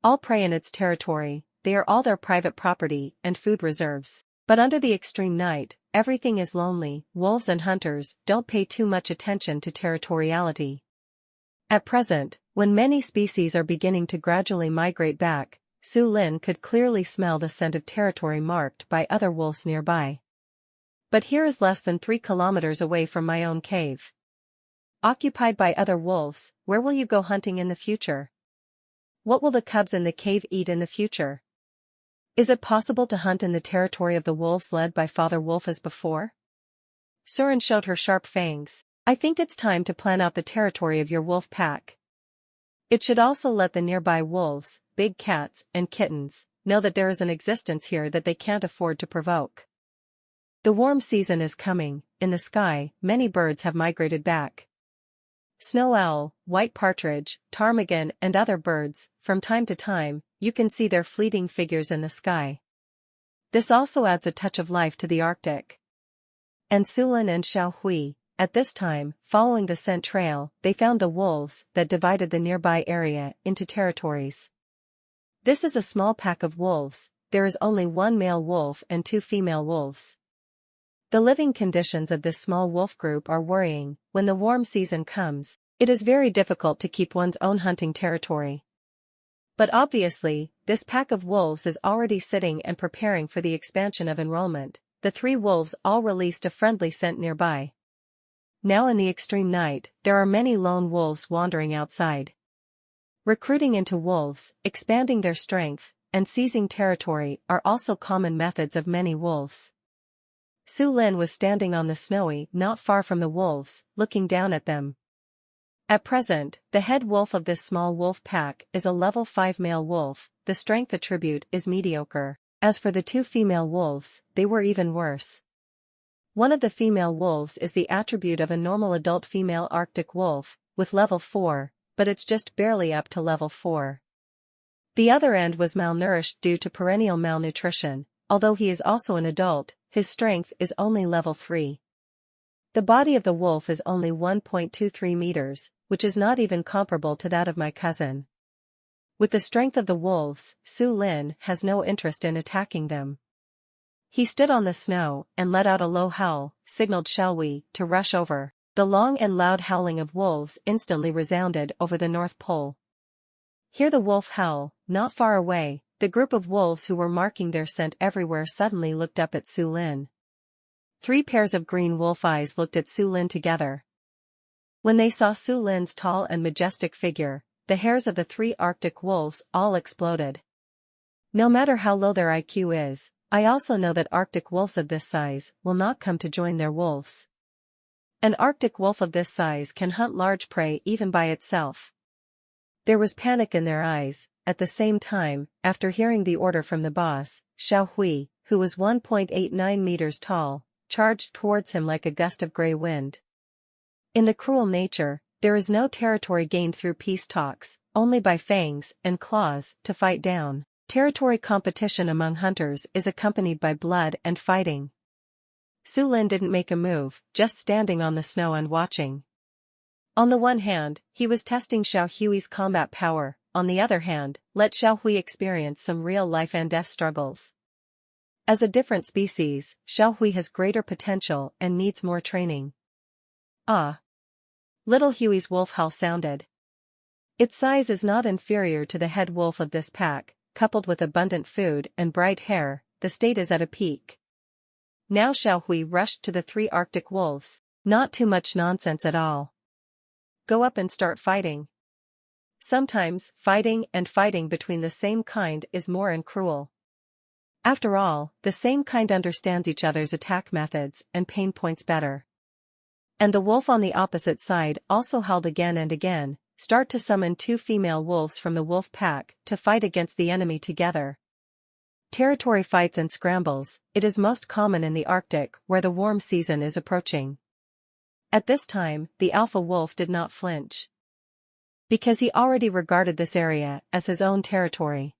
[SPEAKER 1] All prey in its territory, they are all their private property and food reserves. But under the extreme night, everything is lonely. Wolves and hunters don't pay too much attention to territoriality. At present, when many species are beginning to gradually migrate back, Su Lin could clearly smell the scent of territory marked by other wolves nearby. But here is less than 3 kilometers away from my own cave. Occupied by other wolves, where will you go hunting in the future? What will the cubs in the cave eat in the future? Is it possible to hunt in the territory of the wolves led by Father Wolf as before? Surin showed her sharp fangs. I think it's time to plan out the territory of your wolf pack. It should also let the nearby wolves, big cats, and kittens, know that there is an existence here that they can't afford to provoke. The warm season is coming. In the sky, many birds have migrated back. Snow owl, white partridge, ptarmigan, and other birds, from time to time, you can see their fleeting figures in the sky. This also adds a touch of life to the Arctic. And Su Lin and Xiao Hui, at this time, following the scent trail, they found the wolves that divided the nearby area into territories. This is a small pack of wolves. There is only 1 male wolf and 2 female wolves. The living conditions of this small wolf group are worrying. When the warm season comes, it is very difficult to keep one's own hunting territory. But obviously, this pack of wolves is already sitting and preparing for the expansion of enrollment. The 3 wolves all released a friendly scent nearby. Now in the extreme night, there are many lone wolves wandering outside. Recruiting into wolves, expanding their strength, and seizing territory are also common methods of many wolves. Su Lin was standing on the snowy not far from the wolves, looking down at them. At present, the head wolf of this small wolf pack is a level 5 male wolf. The strength attribute is mediocre. As for the 2 female wolves, they were even worse. One of the female wolves is the attribute of a normal adult female Arctic wolf, with level 4, but it's just barely up to level 4. The other end was malnourished due to perennial malnutrition. Although he is also an adult, his strength is only level 3. The body of the wolf is only 1.23 meters, which is not even comparable to that of my cousin. With the strength of the wolves, Su Lin has no interest in attacking them. He stood on the snow and let out a low howl, signaled Shall We to rush over. The long and loud howling of wolves instantly resounded over the North Pole. Hear the wolf howl, not far away. The group of wolves who were marking their scent everywhere suddenly looked up at Su Lin. 3 pairs of green wolf eyes looked at Su Lin together. When they saw Su Lin's tall and majestic figure, the hairs of the 3 Arctic wolves all exploded. No matter how low their IQ is, I also know that Arctic wolves of this size will not come to join their wolves. An Arctic wolf of this size can hunt large prey even by itself. There was panic in their eyes. At the same time, after hearing the order from the boss, Xiao Hui, who was 1.89 meters tall, charged towards him like a gust of grey wind. In the cruel nature, there is no territory gained through peace talks, only by fangs and claws to fight down. Territory competition among hunters is accompanied by blood and fighting. Su Lin didn't make a move, just standing on the snow and watching. On the one hand, he was testing Xiao Hui's combat power. On the other hand, let Xiao Hui experience some real life and death struggles. As a different species, Xiao Hui has greater potential and needs more training. Ah! Little Hui's wolf howl sounded. Its size is not inferior to the head wolf of this pack, coupled with abundant food and bright hair, the state is at a peak. Now Xiao Hui rushed to the 3 Arctic wolves. Not too much nonsense at all. Go up and start fighting. Sometimes, fighting between the same kind is more and cruel. After all, the same kind understands each other's attack methods and pain points better. And the wolf on the opposite side also howled again and again. Start to summon 2 female wolves from the wolf pack to fight against the enemy together. Territory fights and scrambles, it is most common in the Arctic where the warm season is approaching. At this time, the alpha wolf did not flinch. Because he already regarded this area as his own territory.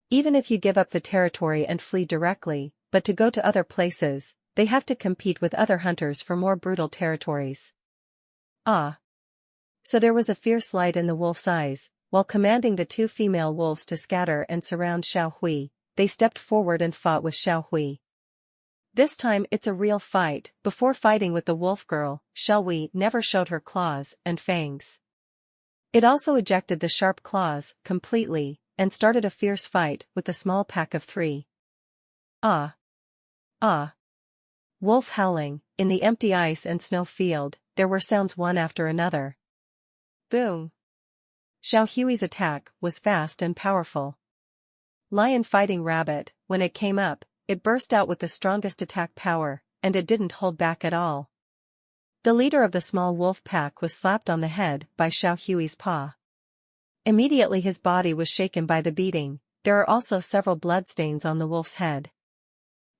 [SPEAKER 1] Even if you give up the territory and flee directly, but to go to other places, they have to compete with other hunters for more brutal territories. Ah! So there was a fierce light in the wolf's eyes. While commanding the 2 female wolves to scatter and surround Xiao Hui, they stepped forward and fought with Xiao Hui. This time it's a real fight. Before fighting with the wolf girl, Xiao Hui never showed her claws and fangs. It also ejected the sharp claws completely, and started a fierce fight with the small pack of 3. Ah! Ah! Wolf howling. In the empty ice and snow field, there were sounds one after another. Boom! Xiao Hui's attack was fast and powerful. Lion fighting rabbit, when it came up, it burst out with the strongest attack power, and it didn't hold back at all. The leader of the small wolf pack was slapped on the head by Xiao Hui's paw. Immediately his body was shaken by the beating. There are also several bloodstains on the wolf's head.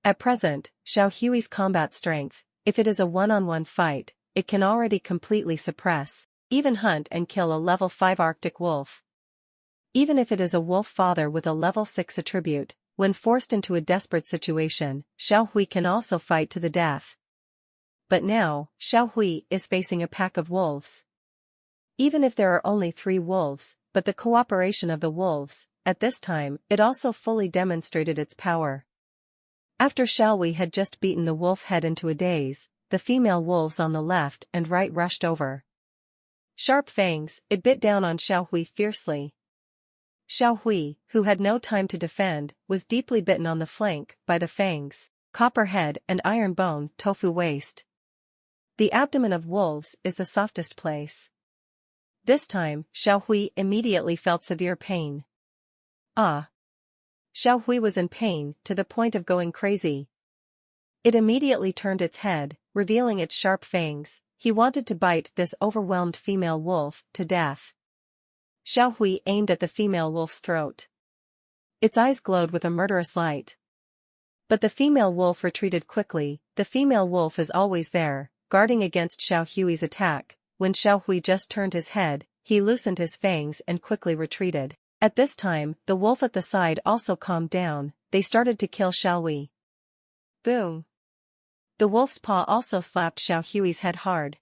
[SPEAKER 1] At present, Xiao Hui's combat strength, if it is a one-on-one fight, it can already completely suppress, even hunt and kill a level 5 Arctic wolf. Even if it is a wolf father with a level 6 attribute, when forced into a desperate situation, Xiao Hui can also fight to the death. But now, Xiao Hui is facing a pack of wolves. Even if there are only 3 wolves, but the cooperation of the wolves, at this time, it also fully demonstrated its power. After Xiao Hui had just beaten the wolf head into a daze, the female wolves on the left and right rushed over. Sharp fangs, it bit down on Xiao Hui fiercely. Xiao Hui, who had no time to defend, was deeply bitten on the flank by the fangs, copper head and iron bone tofu waist. The abdomen of wolves is the softest place. This time, Xiao Hui immediately felt severe pain. Ah! Xiao Hui was in pain to the point of going crazy. It immediately turned its head, revealing its sharp fangs. He wanted to bite this overwhelmed female wolf to death. Xiao Hui aimed at the female wolf's throat. Its eyes glowed with a murderous light. But the female wolf retreated quickly. the female wolf is always there, guarding against Xiao Hui's attack. When Xiao Hui just turned his head, he loosened his fangs and quickly retreated. At this time, the wolf at the side also calmed down. They started to kill Xiao Hui. Boom! The wolf's paw also slapped Xiao Hui's head hard.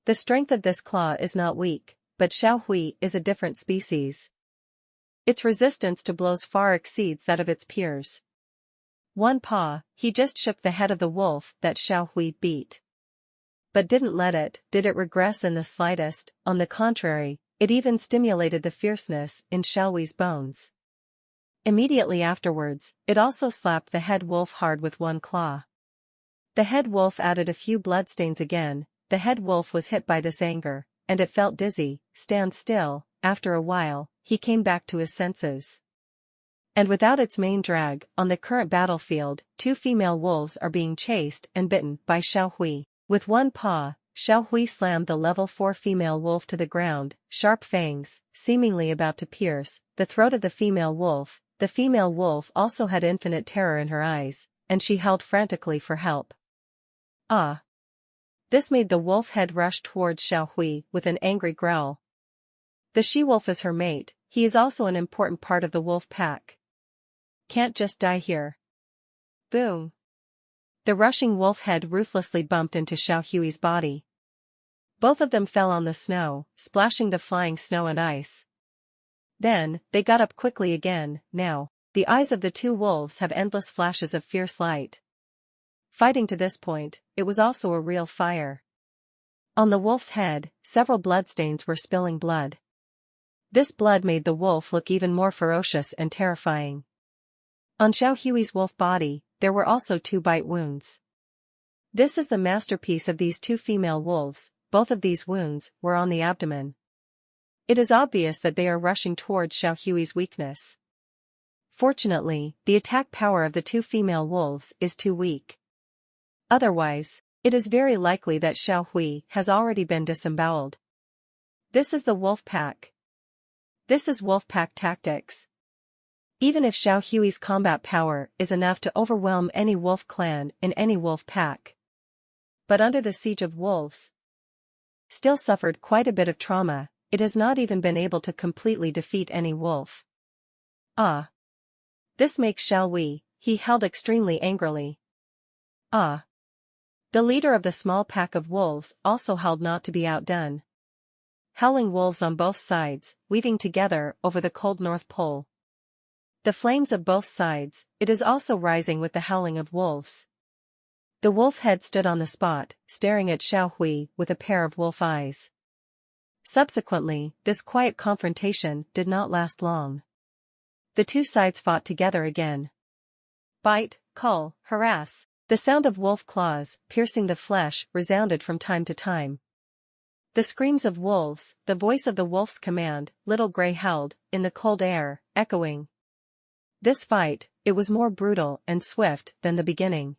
[SPEAKER 1] The strength of this claw is not weak, but Xiao Hui is a different species. Its resistance to blows far exceeds that of its peers. One paw, he just shook the head of the wolf that Xiao Hui beat. But did it regress in the slightest. On the contrary, it even stimulated the fierceness in Xiao Hui's bones. Immediately afterwards, it also slapped the head wolf hard with one claw. The head wolf added a few bloodstains again. The head wolf was hit by this anger, and it felt dizzy. Stand still. After a while, he came back to his senses. And without its main drag, on the current battlefield, two female wolves are being chased and bitten by Xiao Hui. With one paw, Xiao Hui slammed the level 4 female wolf to the ground, sharp fangs, seemingly about to pierce the throat of the female wolf. The female wolf also had infinite terror in her eyes, and she howled frantically for help. Ah! This made the wolf head rush towards Xiao Hui with an angry growl. The she-wolf is her mate. He is also an important part of the wolf pack. Can't just die here. Boom! The rushing wolf head ruthlessly bumped into Xiao Hui's body. Both of them fell on the snow, splashing the flying snow and ice. Then, they got up quickly again. Now, the eyes of the two wolves have endless flashes of fierce light. Fighting to this point, it was also a real fire. On the wolf's head, several bloodstains were spilling blood. This blood made the wolf look even more ferocious and terrifying. On Xiao Hui's wolf body, there were also 2 bite wounds. This is the masterpiece of these 2 female wolves. Both of these wounds were on the abdomen. It is obvious that they are rushing towards Xiao Hui's weakness. Fortunately, the attack power of the 2 female wolves is too weak. Otherwise, it is very likely that Xiao Hui has already been disemboweled. This is the wolf pack. This is wolf pack tactics. Even if Xiao Hui's combat power is enough to overwhelm any wolf clan in any wolf pack, but under the siege of wolves, still suffered quite a bit of trauma, it has not even been able to completely defeat any wolf. Ah! This makes Xiao Hui, he held extremely angrily. Ah! The leader of the small pack of wolves also howled not to be outdone. Howling wolves on both sides, weaving together over the cold North Pole. The flames of both sides, it is also rising with the howling of wolves. The wolf head stood on the spot, staring at Xiao Hui with a pair of wolf eyes. Subsequently, this quiet confrontation did not last long. The two sides fought together again. Bite, cull, harass. The sound of wolf claws, piercing the flesh, resounded from time to time. The screams of wolves, the voice of the wolf's command, Little Grey howled, in the cold air, echoing. This fight, it was more brutal and swift than the beginning.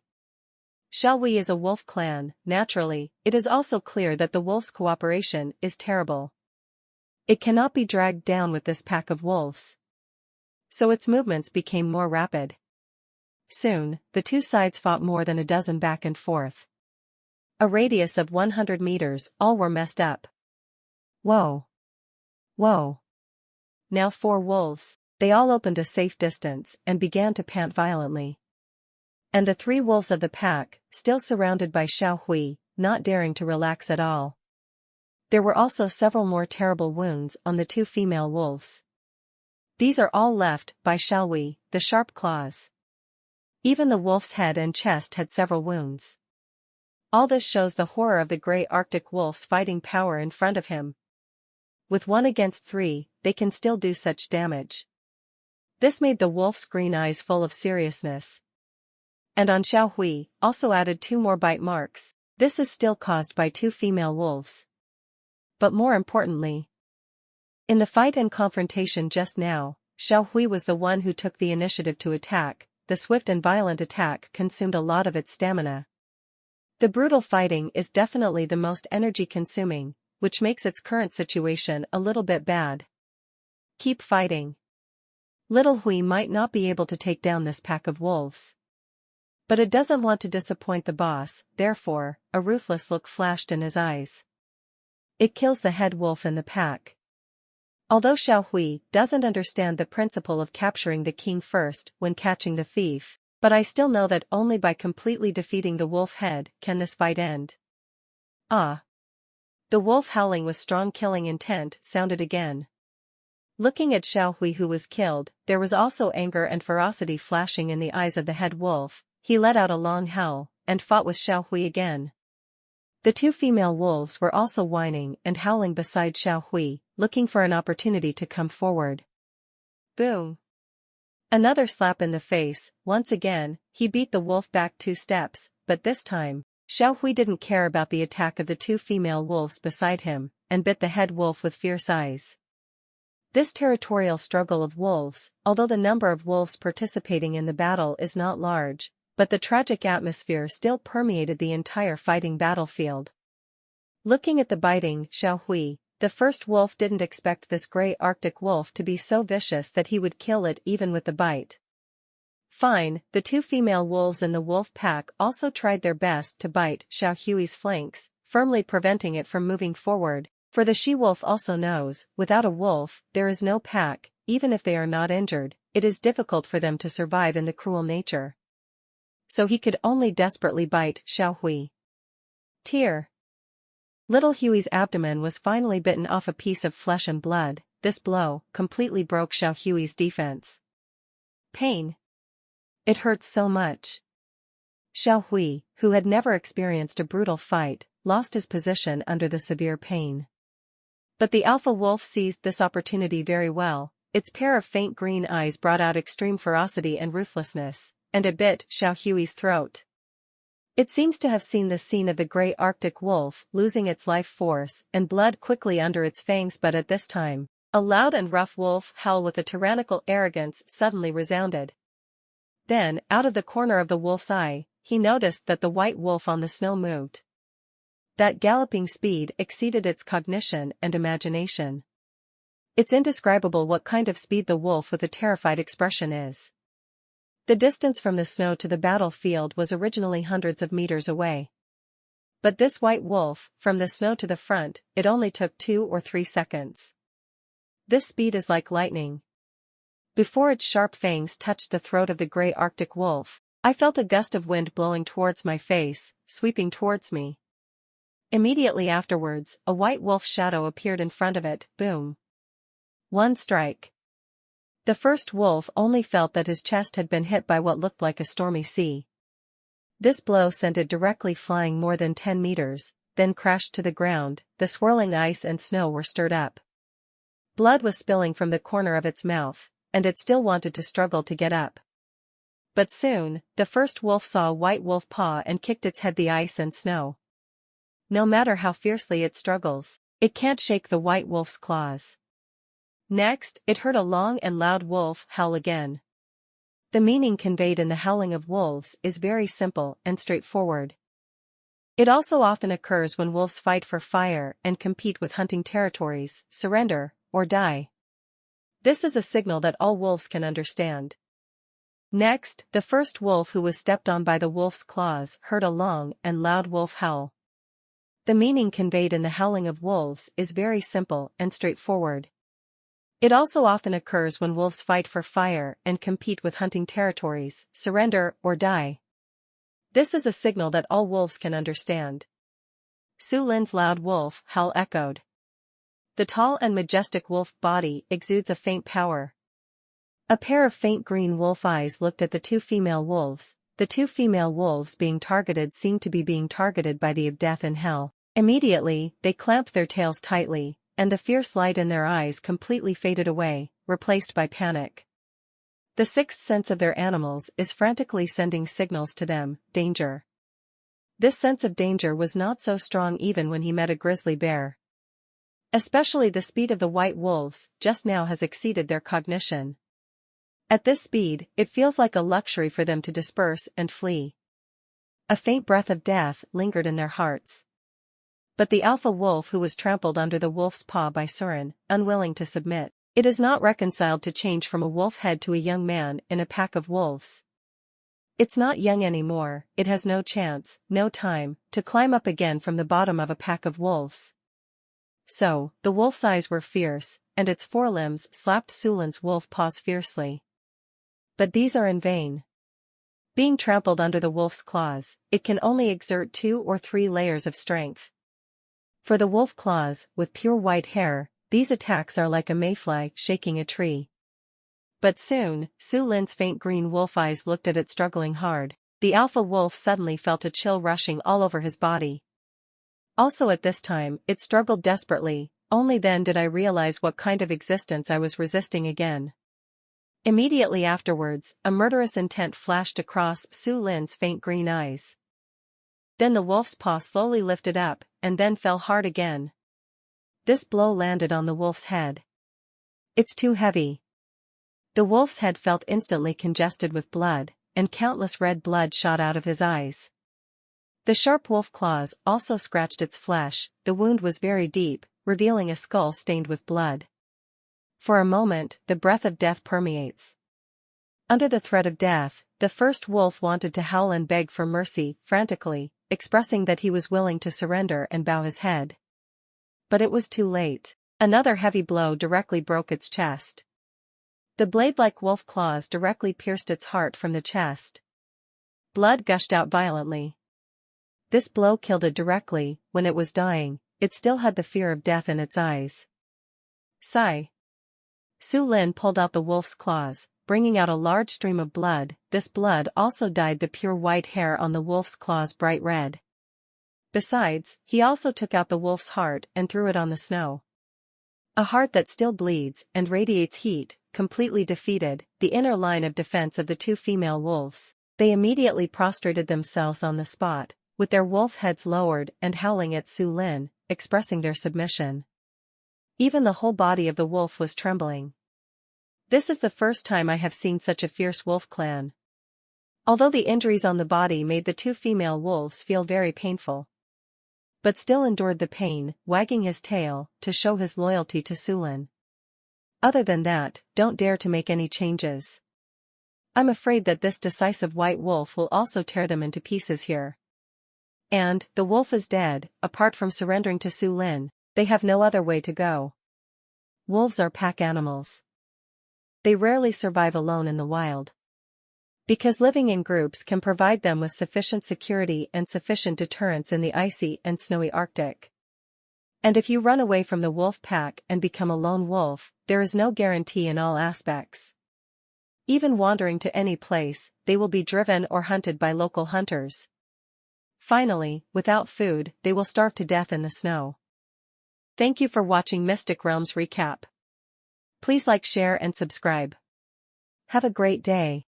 [SPEAKER 1] Xiao Hui is a wolf clan. Naturally, it is also clear that the wolf's cooperation is terrible. It cannot be dragged down with this pack of wolves. So its movements became more rapid. Soon, the two sides fought more than a dozen back and forth. A radius of 100 meters, all were messed up. Whoa! Whoa! Now 4 wolves, they all opened a safe distance and began to pant violently. And the 3 wolves of the pack, still surrounded by Xiao Hui, not daring to relax at all. There were also several more terrible wounds on the 2 female wolves. These are all left by Xiao Hui, the sharp claws. Even the wolf's head and chest had several wounds. All this shows the horror of the grey Arctic wolf's fighting power in front of him. With 1 against 3, they can still do such damage. This made the wolf's green eyes full of seriousness. And on Xiao Hui, also added 2 more bite marks. This is still caused by 2 female wolves. But more importantly, in the fight and confrontation just now, Xiao Hui was the one who took the initiative to attack. The swift and violent attack consumed a lot of its stamina. The brutal fighting is definitely the most energy-consuming, which makes its current situation a little bit bad. Keep fighting. Little Hui might not be able to take down this pack of wolves. But it doesn't want to disappoint the boss, therefore, a ruthless look flashed in his eyes. It kills the head wolf in the pack. Although Xiao Hui doesn't understand the principle of capturing the king first when catching the thief, but I still know that only by completely defeating the wolf head can this fight end. Ah! The wolf howling with strong killing intent sounded again. Looking at Xiao Hui who was killed, there was also anger and ferocity flashing in the eyes of the head wolf. He let out a long howl, and fought with Xiao Hui again. The two female wolves were also whining and howling beside Xiao Hui, looking for an opportunity to come forward. Boom! Another slap in the face. Once again, he beat the wolf back 2 steps, but this time, Xiao Hui didn't care about the attack of the two female wolves beside him, and bit the head wolf with fierce eyes. This territorial struggle of wolves, although the number of wolves participating in the battle is not large, but the tragic atmosphere still permeated the entire fighting battlefield. Looking at the biting Xiao Hui, the first wolf didn't expect this gray Arctic wolf to be so vicious that he would kill it even with the bite. Fine, the two female wolves in the wolf pack also tried their best to bite Xiao Hui's flanks, firmly preventing it from moving forward, for the she-wolf also knows, without a wolf, there is no pack. Even if they are not injured, it is difficult for them to survive in the cruel nature. So he could only desperately bite Xiao Hui. Tear. Little Hui's abdomen was finally bitten off a piece of flesh and blood. This blow completely broke Xiao Hui's defense. Pain. It hurts so much. Xiao Hui, who had never experienced a brutal fight, lost his position under the severe pain. But the alpha wolf seized this opportunity very well. Its pair of faint green eyes brought out extreme ferocity and ruthlessness, and it bit Xiao Hui's throat. It seems to have seen the scene of the gray Arctic wolf losing its life force and blood quickly under its fangs, but at this time, a loud and rough wolf howl with a tyrannical arrogance suddenly resounded. Then, out of the corner of the wolf's eye, he noticed that the white wolf on the snow moved. That galloping speed exceeded its cognition and imagination. It's indescribable what kind of speed the wolf with a terrified expression is. The distance from the snow to the battlefield was originally hundreds of meters away. But this white wolf, from the snow to the front, it only took 2 or 3 seconds. This speed is like lightning. Before its sharp fangs touched the throat of the gray Arctic wolf, I felt a gust of wind blowing towards my face, sweeping towards me. Immediately afterwards, a white wolf shadow appeared in front of it. Boom. One strike. The first wolf only felt that his chest had been hit by what looked like a stormy sea. This blow sent it directly flying more than 10 meters, then crashed to the ground. The swirling ice and snow were stirred up. Blood was spilling from the corner of its mouth, and it still wanted to struggle to get up. But soon, the first wolf saw a white wolf paw and kicked its head the ice and snow. No matter how fiercely it struggles, it can't shake the white wolf's claws. Next, it heard a long and loud wolf howl again. The meaning conveyed in the howling of wolves is very simple and straightforward. It also often occurs when wolves fight for fire and compete with hunting territories, surrender, or die. This is a signal that all wolves can understand. Next, the first wolf who was stepped on by the wolf's claws heard a long and loud wolf howl. The meaning conveyed in the howling of wolves is very simple and straightforward. It also often occurs when wolves fight for fire and compete with hunting territories, surrender, or die. This is a signal that all wolves can understand. Su Lin's loud wolf howl echoed. The tall and majestic wolf body exudes a faint power. A pair of faint green wolf eyes looked at the two female wolves. The two female wolves being targeted seemed to be being targeted by the of death in hell. Immediately, they clamped their tails tightly, and the fierce light in their eyes completely faded away, replaced by panic. The sixth sense of their animals is frantically sending signals to them, danger. This sense of danger was not so strong even when he met a grizzly bear. Especially the speed of the white wolves just now has exceeded their cognition. At this speed, it feels like a luxury for them to disperse and flee. A faint breath of death lingered in their hearts. But the alpha wolf who was trampled under the wolf's paw by Surin, unwilling to submit, it is not reconciled to change from a wolf head to a young man in a pack of wolves. It's not young anymore, it has no chance, no time, to climb up again from the bottom of a pack of wolves. So, the wolf's eyes were fierce, and its forelimbs slapped Sulin's wolf paws fiercely. But these are in vain. Being trampled under the wolf's claws, it can only exert 2 or 3 layers of strength. For the wolf claws, with pure white hair, these attacks are like a mayfly shaking a tree. But soon, Sulin's faint green wolf eyes looked at it struggling hard. The alpha wolf suddenly felt a chill rushing all over his body. Also at this time, it struggled desperately, only then did I realize what kind of existence I was resisting again. Immediately afterwards, a murderous intent flashed across Sulin's faint green eyes. Then the wolf's paw slowly lifted up, and then fell hard again. This blow landed on the wolf's head. It's too heavy. The wolf's head felt instantly congested with blood, and countless red blood shot out of his eyes. The sharp wolf claws also scratched its flesh. The wound was very deep, revealing a skull stained with blood. For a moment, the breath of death permeates. Under the threat of death, the first wolf wanted to howl and beg for mercy, frantically, expressing that he was willing to surrender and bow his head. But it was too late. Another heavy blow directly broke its chest. The blade-like wolf claws directly pierced its heart from the chest. Blood gushed out violently. This blow killed it directly. When it was dying, it still had the fear of death in its eyes. Sigh. Sulin pulled out the wolf's claws, bringing out a large stream of blood. This blood also dyed the pure white hair on the wolf's claws bright red. Besides, he also took out the wolf's heart and threw it on the snow. A heart that still bleeds and radiates heat. Completely defeated, the inner line of defense of the 2 female wolves, they immediately prostrated themselves on the spot, with their wolf heads lowered and howling at Sulin, expressing their submission. Even the whole body of the wolf was trembling. This is the first time I have seen such a fierce wolf clan. Although the injuries on the body made the 2 female wolves feel very painful, but still endured the pain, wagging his tail, to show his loyalty to Sulin. Other than that, don't dare to make any changes. I'm afraid that this decisive white wolf will also tear them into pieces here. And, the wolf is dead. Apart from surrendering to Sulin, they have no other way to go. Wolves are pack animals. They rarely survive alone in the wild. Because living in groups can provide them with sufficient security and sufficient deterrence in the icy and snowy Arctic. And if you run away from the wolf pack and become a lone wolf, there is no guarantee in all aspects. Even wandering to any place, they will be driven or hunted by local hunters. Finally, without food, they will starve to death in the snow. Thank you for watching Mystic Realms Recap. Please like, share and subscribe. Have a great day.